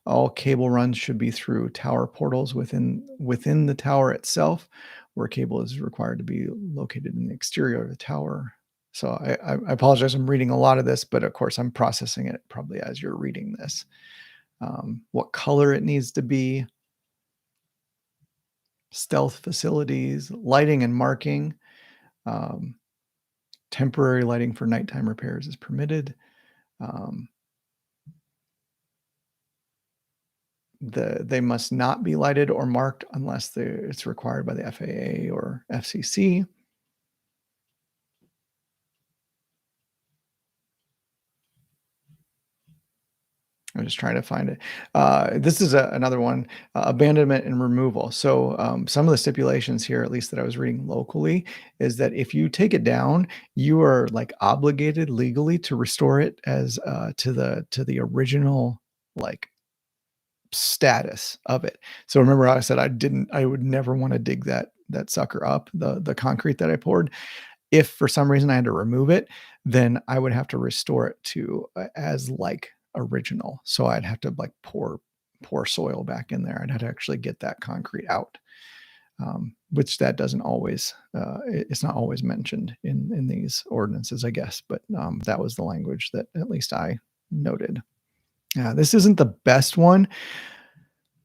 All cable runs should be through tower portals within the tower itself, where cable is required to be located in the exterior of the tower. So I apologize. I'm reading a lot of this, but of course I'm processing it probably as you're reading this. What color it needs to be, stealth facilities, lighting and marking. Um, Temporary lighting for nighttime repairs is permitted. Um, they must not be lighted or marked unless it's required by the FAA or FCC. I'm just trying to find it. This is another one, abandonment and removal. So some of the stipulations here, at least that I was reading locally, is that if you take it down, you are like obligated legally to restore it as to the original like status of it. So remember I said I would never want to dig that sucker up, the concrete that I poured. If for some reason I had to remove it, then I would have to restore it to as like original. So I'd have to like pour soil back in there. I'd have to actually get that concrete out, which that doesn't always it's not always mentioned in these ordinances, I guess. But that was the language that at least I noted. This isn't the best one.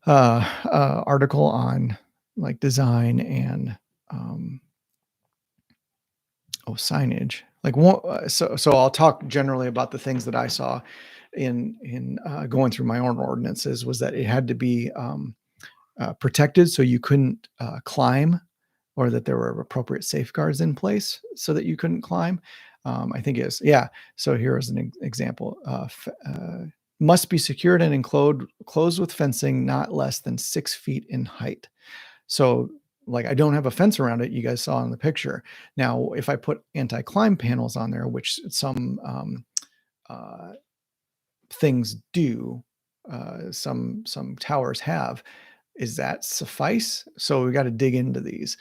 Article on like design and signage. Like so I'll talk generally about the things that I saw in going through my own ordinances. Was that it had to be protected, so you couldn't climb, or that there were appropriate safeguards in place so that you couldn't climb. I think it is, yeah. So here is an example. Must be secured and enclosed with fencing not less than 6 feet in height. So like I don't have a fence around it. You guys saw in the picture. Now, if I put anti-climb panels on there, which some uh, things do, some towers have, is that suffice? So we got to dig into these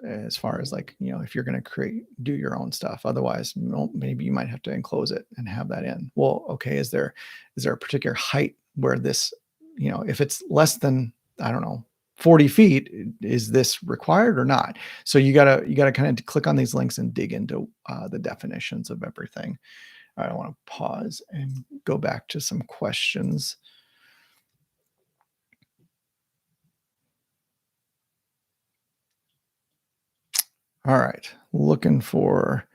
as far as like, if you're going to do your own stuff. Otherwise, maybe you might have to enclose it and have that in. Well, okay, is there a particular height where this, if it's less than, I don't know, 40 feet, is this required or not? So you gotta kind of click on these links and dig into the definitions of everything. I want to pause and go back to some questions. All right, looking for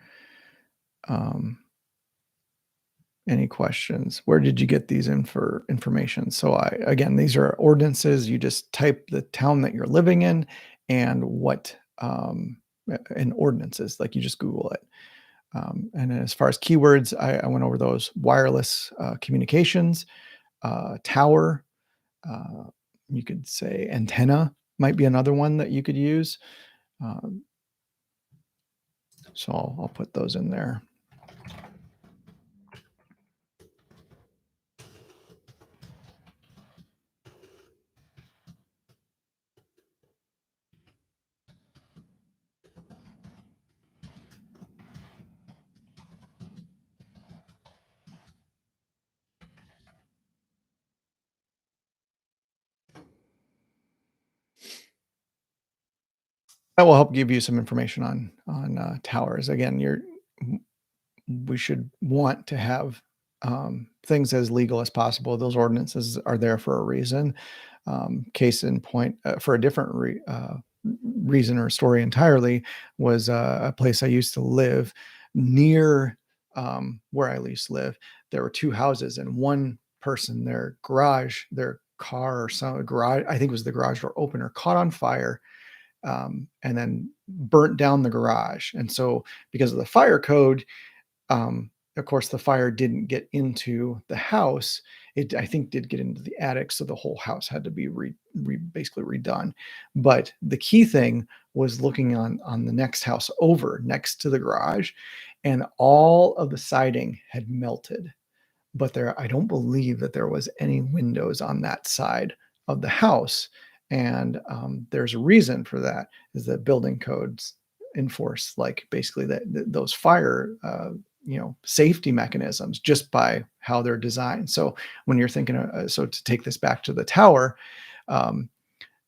any questions. Where did you get these information? So again, these are ordinances. You just type the town that you're living in and what an ordinance is. Like you just Google it. And as far as keywords, I went over those: wireless communications, tower. Uh, you could say antenna might be another one that you could use. Um, so I'll put those in there. That will help give you some information on towers. Again, we should want to have things as legal as possible. Those ordinances are there for a reason. Case in point, for a different reason or story entirely, was a place I used to live near where I used to live. There were two houses, and one person, their garage, their car or some garage, I think it was the garage door opener, caught on fire, and then burnt down the garage. And so, because of the fire code, Of course, the fire didn't get into the house. It, I think, did get into the attic, so the whole house had to be basically redone. But the key thing was looking on the next house over, next to the garage, and all of the siding had melted, but I don't believe that there was any windows on that side of the house. And there's a reason for that, is that building codes enforce, like, basically those fire safety mechanisms just by how they're designed. So when you're thinking so to take this back to the tower um,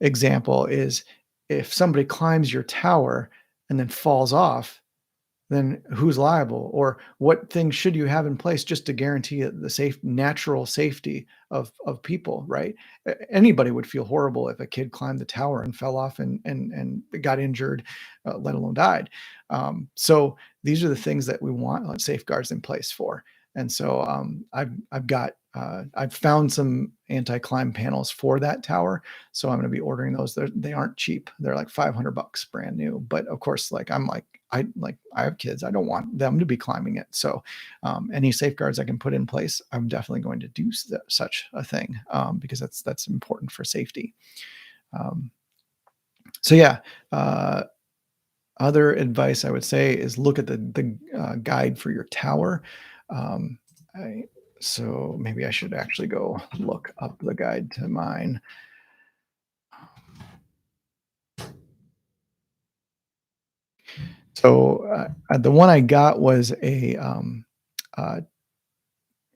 example, is if somebody climbs your tower and then falls off, then who's liable? Or what things should you have in place just to guarantee the natural safety of people, right? Anybody would feel horrible if a kid climbed the tower and fell off and got injured, let alone died. So these are the things that we want safeguards in place for. And so I've found some anti-climb panels for that tower, so I'm going to be ordering those. They aren't cheap; they're like $500 brand new. But of course, I have kids. I don't want them to be climbing it. So any safeguards I can put in place, I'm definitely going to do such a thing, because that's important for safety. Um, so yeah. Other advice I would say is look at the guide for your tower. Um, I, so maybe I should actually go look up the guide to mine. So the one I got was a uh,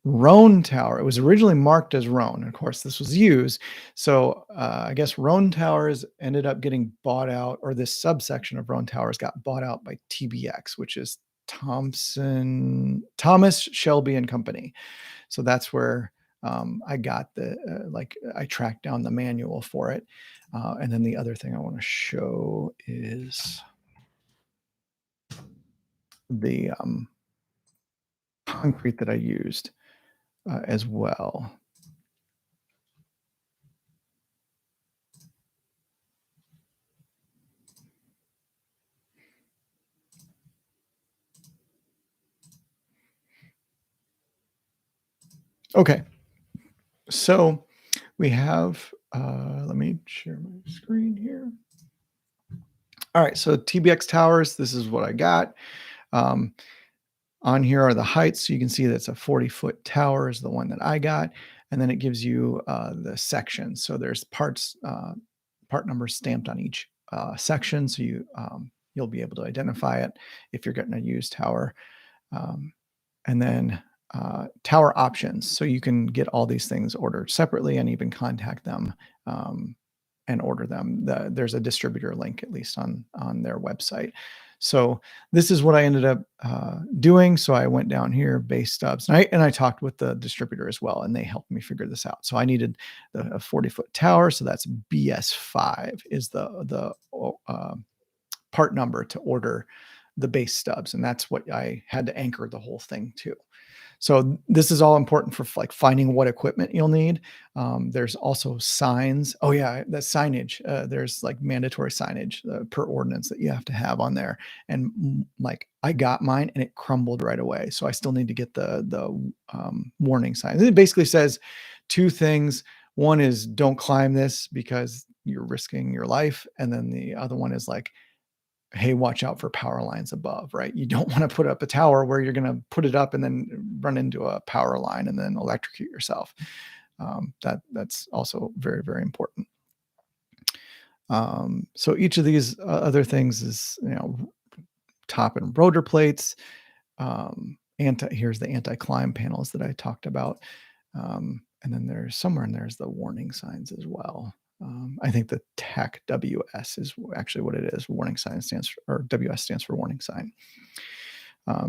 Roan tower. It was originally marked as Roan. And of course, this was used. So I guess Roan towers ended up getting bought out, or this subsection of Roan towers got bought out by TBX, which is Thomas Shelby and Company. So that's where I got I tracked down the manual for it. And then the other thing I want to show is the concrete that I used as well. Okay, so we have, let me share my screen here. All right, so TBX towers, this is what I got. Um, on here are the heights. So you can see that's a 40-foot tower is the one that I got. And then it gives you the sections. So there's part numbers stamped on each section. So you'll be able to identify it if you're getting a used tower. Um, and then tower options. So you can get all these things ordered separately and even contact them and order them. There's a distributor link, at least on their website. So this is what I ended up doing. So I went down here, base stubs, and I talked with the distributor as well, and they helped me figure this out. So I needed a 40-foot tower. So that's BS5 is the part number to order the base stubs, and that's what I had to anchor the whole thing to. So this is all important for like finding what equipment you'll need. There's also signs. Oh yeah, the signage. There's like mandatory signage per ordinance that you have to have on there. And like I got mine and it crumbled right away. So I still need to get the warning signs. It basically says two things. One is don't climb this because you're risking your life, and then the other one is like, hey, watch out for power lines above, right? You don't want to put up a tower where you're going to put it up and then run into a power line and then electrocute yourself. That's also very, very important. So each of these other things is, top and rotor plates. Here's the anti-climb panels that I talked about. And then there's somewhere in there's the warning signs as well. I think the TAC WS is actually what it is. Warning sign stands for, or WS stands for warning sign.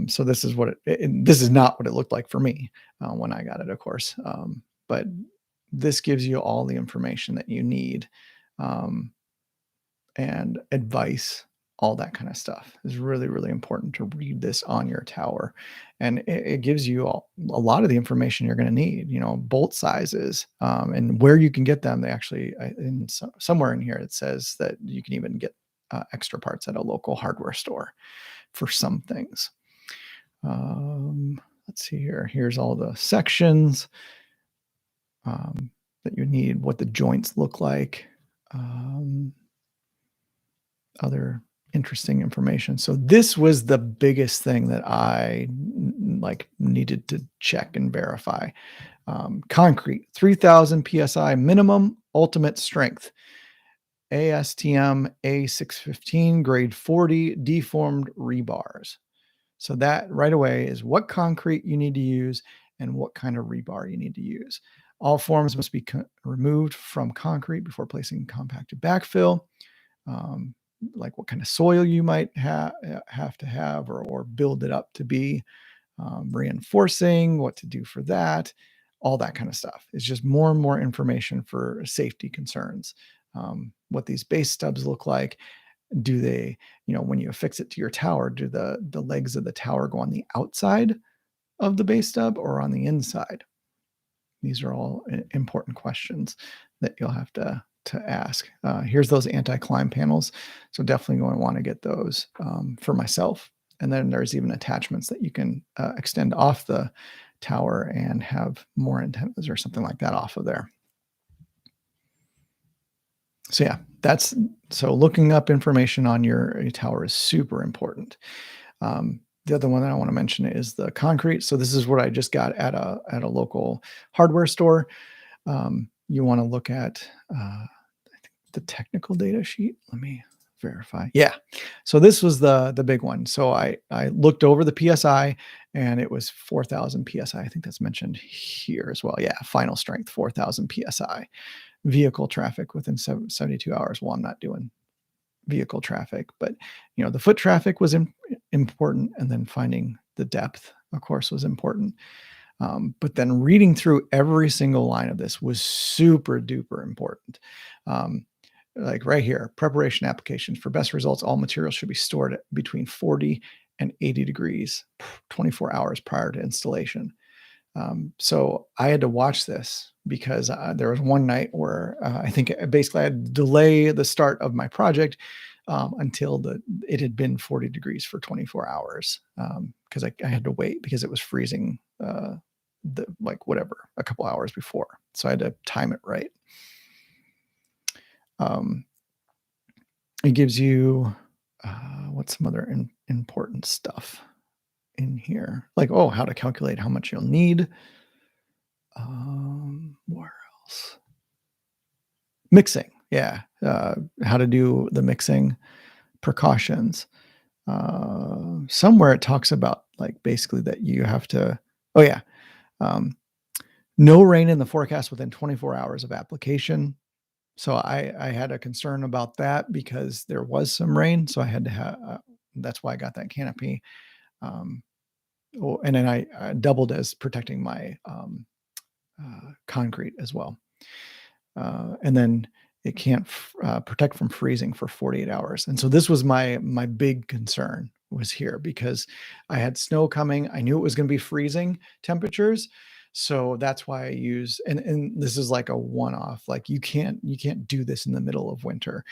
So this is what this is not what it looked like for me when I got it, of course. But this gives you all the information that you need, and advice, all that kind of stuff is really, really important to read this on your tower. And it gives you a lot of the information you're going to need, bolt sizes, and where you can get them. They actually, somewhere in here, it says that you can even get extra parts at a local hardware store for some things. Let's see here. Here's all the sections that you need, what the joints look like, other interesting information. So this was the biggest thing that I needed to check and verify. Concrete, 3000 psi minimum ultimate strength. ASTM A615 grade 40 deformed rebars. So that right away is what concrete you need to use and what kind of rebar you need to use. All forms must be removed from concrete before placing compacted backfill. Like what kind of soil you might have to have or build it up to be, reinforcing, what to do for that, all that kind of stuff. It's just more and more information for safety concerns. What these base stubs look like. Do they, when you affix it to your tower, do the legs of the tower go on the outside of the base stub or on the inside? These are all important questions that you'll have to ask. Here's those anti-climb panels. So definitely going to want to get those for myself. And then there's even attachments that you can extend off the tower and have more antennas or something like that off of there. So yeah, so looking up information on your tower is super important. The other one that I want to mention is the concrete. So this is what I just got at a local hardware store. You want to look at I think the technical data sheet. Let me verify. Yeah. So this was the big one. So I looked over the PSI and it was 4000 PSI. I think that's mentioned here as well. Yeah. Final strength, 4000 PSI. Vehicle traffic within 72 hours. Well, I'm not doing vehicle traffic, but the foot traffic was important, and then finding the depth, of course, was important. But then reading through every single line of this was super duper important. Like right here, preparation applications for best results. All materials should be stored at between 40 and 80 degrees, 24 hours prior to installation. So I had to watch this because there was one night where I think basically I had to delay the start of my project until it had been 40 degrees for 24 hours because I had to wait because it was freezing a couple hours before. So I had to time it right. It gives you what's some other important stuff in here, like how to calculate how much you'll need. Where else? Mixing, yeah. How to do the mixing precautions. Somewhere it talks about basically that you have to. Oh yeah, no rain in the forecast within 24 hours of application. So I had a concern about that because there was some rain, so I had to have. That's why I got that canopy. And then I doubled as protecting my concrete as well. And then it can't protect from freezing for 48 hours. And so this was my big concern was here because I had snow coming. I knew it was going to be freezing temperatures. So that's why I use, and this is like a one-off, like you can't do this in the middle of winter.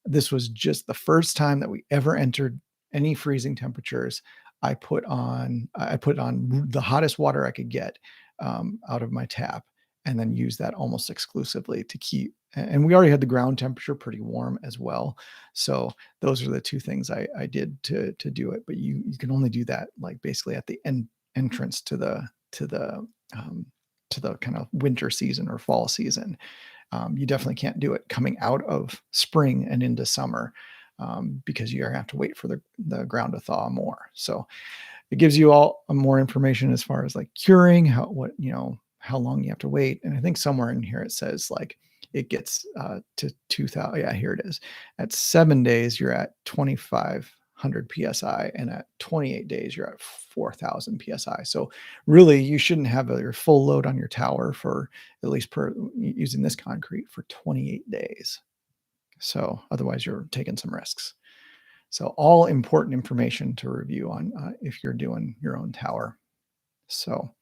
This was just the first time that we ever entered any freezing temperatures. I put on the hottest water I could get out of my tap, and then use that almost exclusively to keep. And we already had the ground temperature pretty warm as well. So those are the two things I did to do it. But you can only do that basically at the entrance to the kind of winter season or fall season. You definitely can't do it coming out of spring and into summer because you're gonna have to wait for the ground to thaw more. So it gives you all more information as far as curing, how long you have to wait. And I think somewhere in here it says it gets to 2000. Yeah, here it is. At 7 days, you're at 2500 PSI, and at 28 days, you're at 4000 PSI. So really you shouldn't have your full load on your tower for at least using this concrete for 28 days. So otherwise you're taking some risks. So all important information to review on if you're doing your own tower. So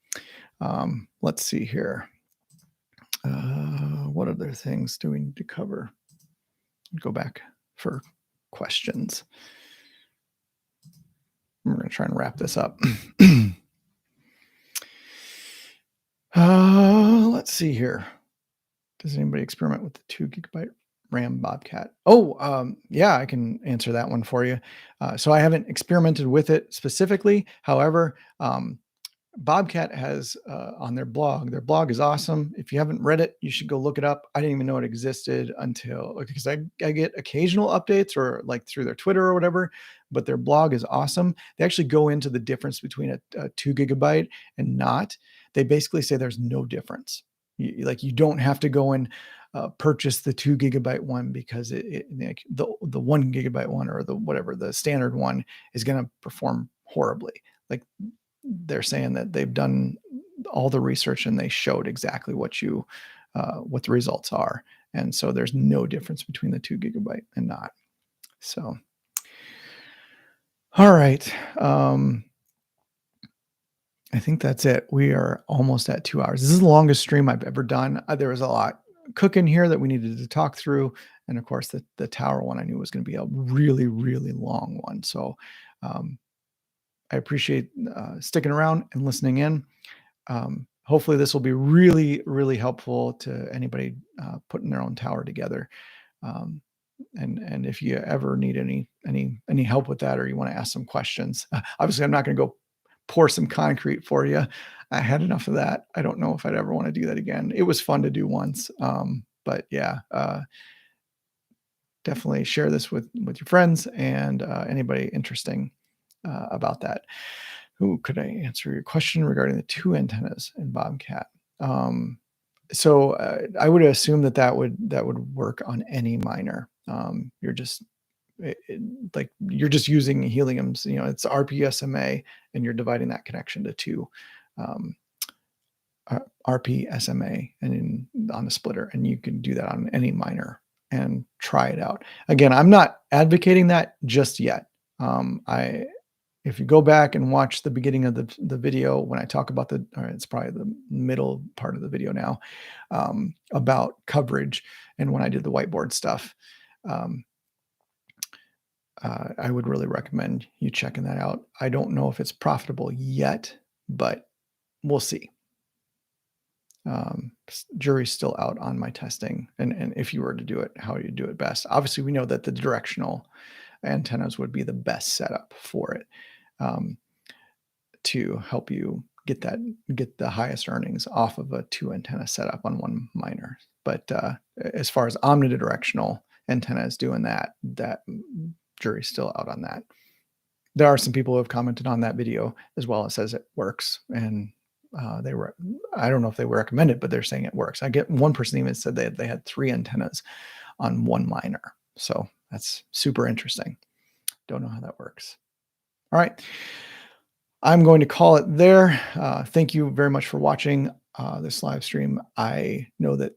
let's see here. What other things do we need to cover? Go back for questions. We're going to try and wrap this up. see here. Does anybody experiment with the 2 GB RAM Bobcat? Oh, yeah, I can answer that one for you. So I haven't experimented with it specifically. However, Bobcat has on their blog. Their blog is awesome. If you haven't read it, you should go look it up. I didn't even know it existed until because I get occasional updates or like through their Twitter or whatever, but their blog is awesome. They actually go into the difference between a 2 GB and not. They basically say there's no difference. You don't have to go and purchase the 2 GB one because like the 1 GB one or the whatever the standard one is going to perform horribly. Like they're saying that they've done all the research and they showed exactly what the results are. And so there's no difference between the 2 GB and not. So, all right. I think that's it. We are almost at 2 hours. This is the longest stream I've ever done. There was a lot cooking here that we needed to talk through. And of course the tower one I knew was going to be a really, really long one. So, I appreciate sticking around and listening in. Hopefully this will be really, really helpful to anybody putting their own tower together. And if you ever need any help with that, or you want to ask some questions, obviously I'm not going to go pour some concrete for you. I had enough of that. I don't know if I'd ever want to do that again. It was fun to do once. But yeah, definitely share this with your friends and anybody interesting about that. Who could I answer your question regarding the 2 antennas in Bobcat? So I would assume that would work on any miner. You're just you're just using Helium's, it's RPSMA, and you're dividing that connection to 2 RPSMA and on the splitter, and you can do that on any miner and try it out. Again, I'm not advocating that just yet. If you go back and watch the beginning of the video, when I talk about it's probably the middle part of the video now, about coverage and when I did the whiteboard stuff, I would really recommend you checking that out. I don't know if it's profitable yet, but we'll see. Jury's still out on my testing, and if you were to do it, how you do it best. Obviously, we know that the directional antennas would be the best setup for it. To help you get the highest earnings off of a 2 antenna setup on one miner. But as far as omnidirectional antennas doing that jury's still out on that. There are some people who have commented on that video as well. It says it works, and I don't know if they recommend it, but they're saying it works. I get one person even said they had 3 antennas on one miner. So that's super interesting. Don't know how that works. All right. I'm going to call it there. Thank you very much for watching this live stream. I know that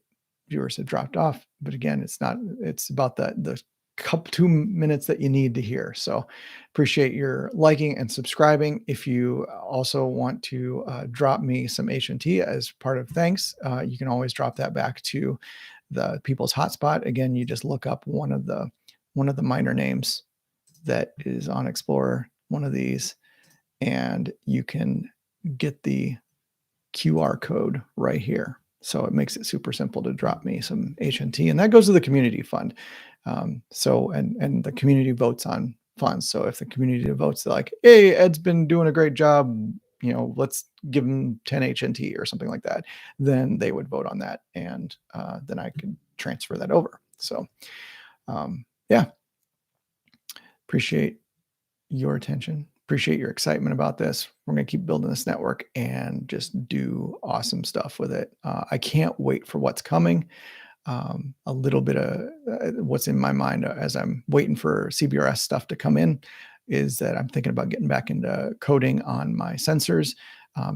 viewers have dropped off, but again, it's about the 2 minutes that you need to hear. So appreciate your liking and subscribing. If you also want to drop me some HNT as part of thanks, you can always drop that back to the people's hotspot. Again, you just look up one of the miner names that is on Explorer, one of these, and you can get the QR code right here. So it makes it super simple to drop me some HNT, and that goes to the community fund. And the community votes on funds. So if the community votes, they're like, hey, Ed's been doing a great job, let's give him 10 HNT or something like that, then they would vote on that, and then I could transfer that over. So yeah, appreciate your attention. Appreciate your excitement about this. We're going to keep building this network and just do awesome stuff with it. I can't wait for what's coming. A little bit of what's in my mind as I'm waiting for CBRS stuff to come in is that I'm thinking about getting back into coding on my sensors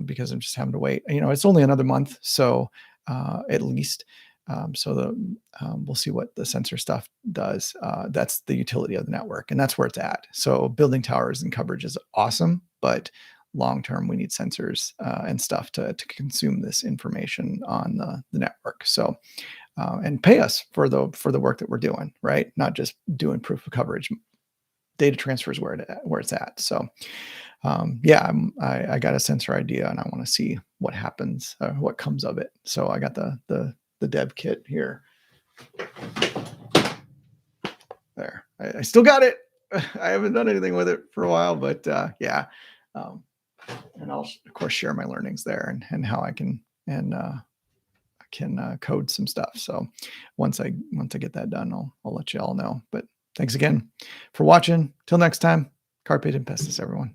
because I'm just having to wait. It's only another month, so at least. We'll see what the sensor stuff does. That's the utility of the network, and that's where it's at. So building towers and coverage is awesome, but long-term we need sensors and stuff to consume this information on the network. So, and pay us for the work that we're doing, right? Not just doing proof of coverage. Data transfer is where it's at. So, yeah, I got a sensor idea, and I want to see what happens, what comes of it. So I got the dev kit here. There, I still got it. I haven't done anything with it for a while, but yeah. And I'll of course share my learnings there and how I can code some stuff. So once I get that done, I'll let you all know. But thanks again for watching. Till next time, carpe diem pestis, everyone.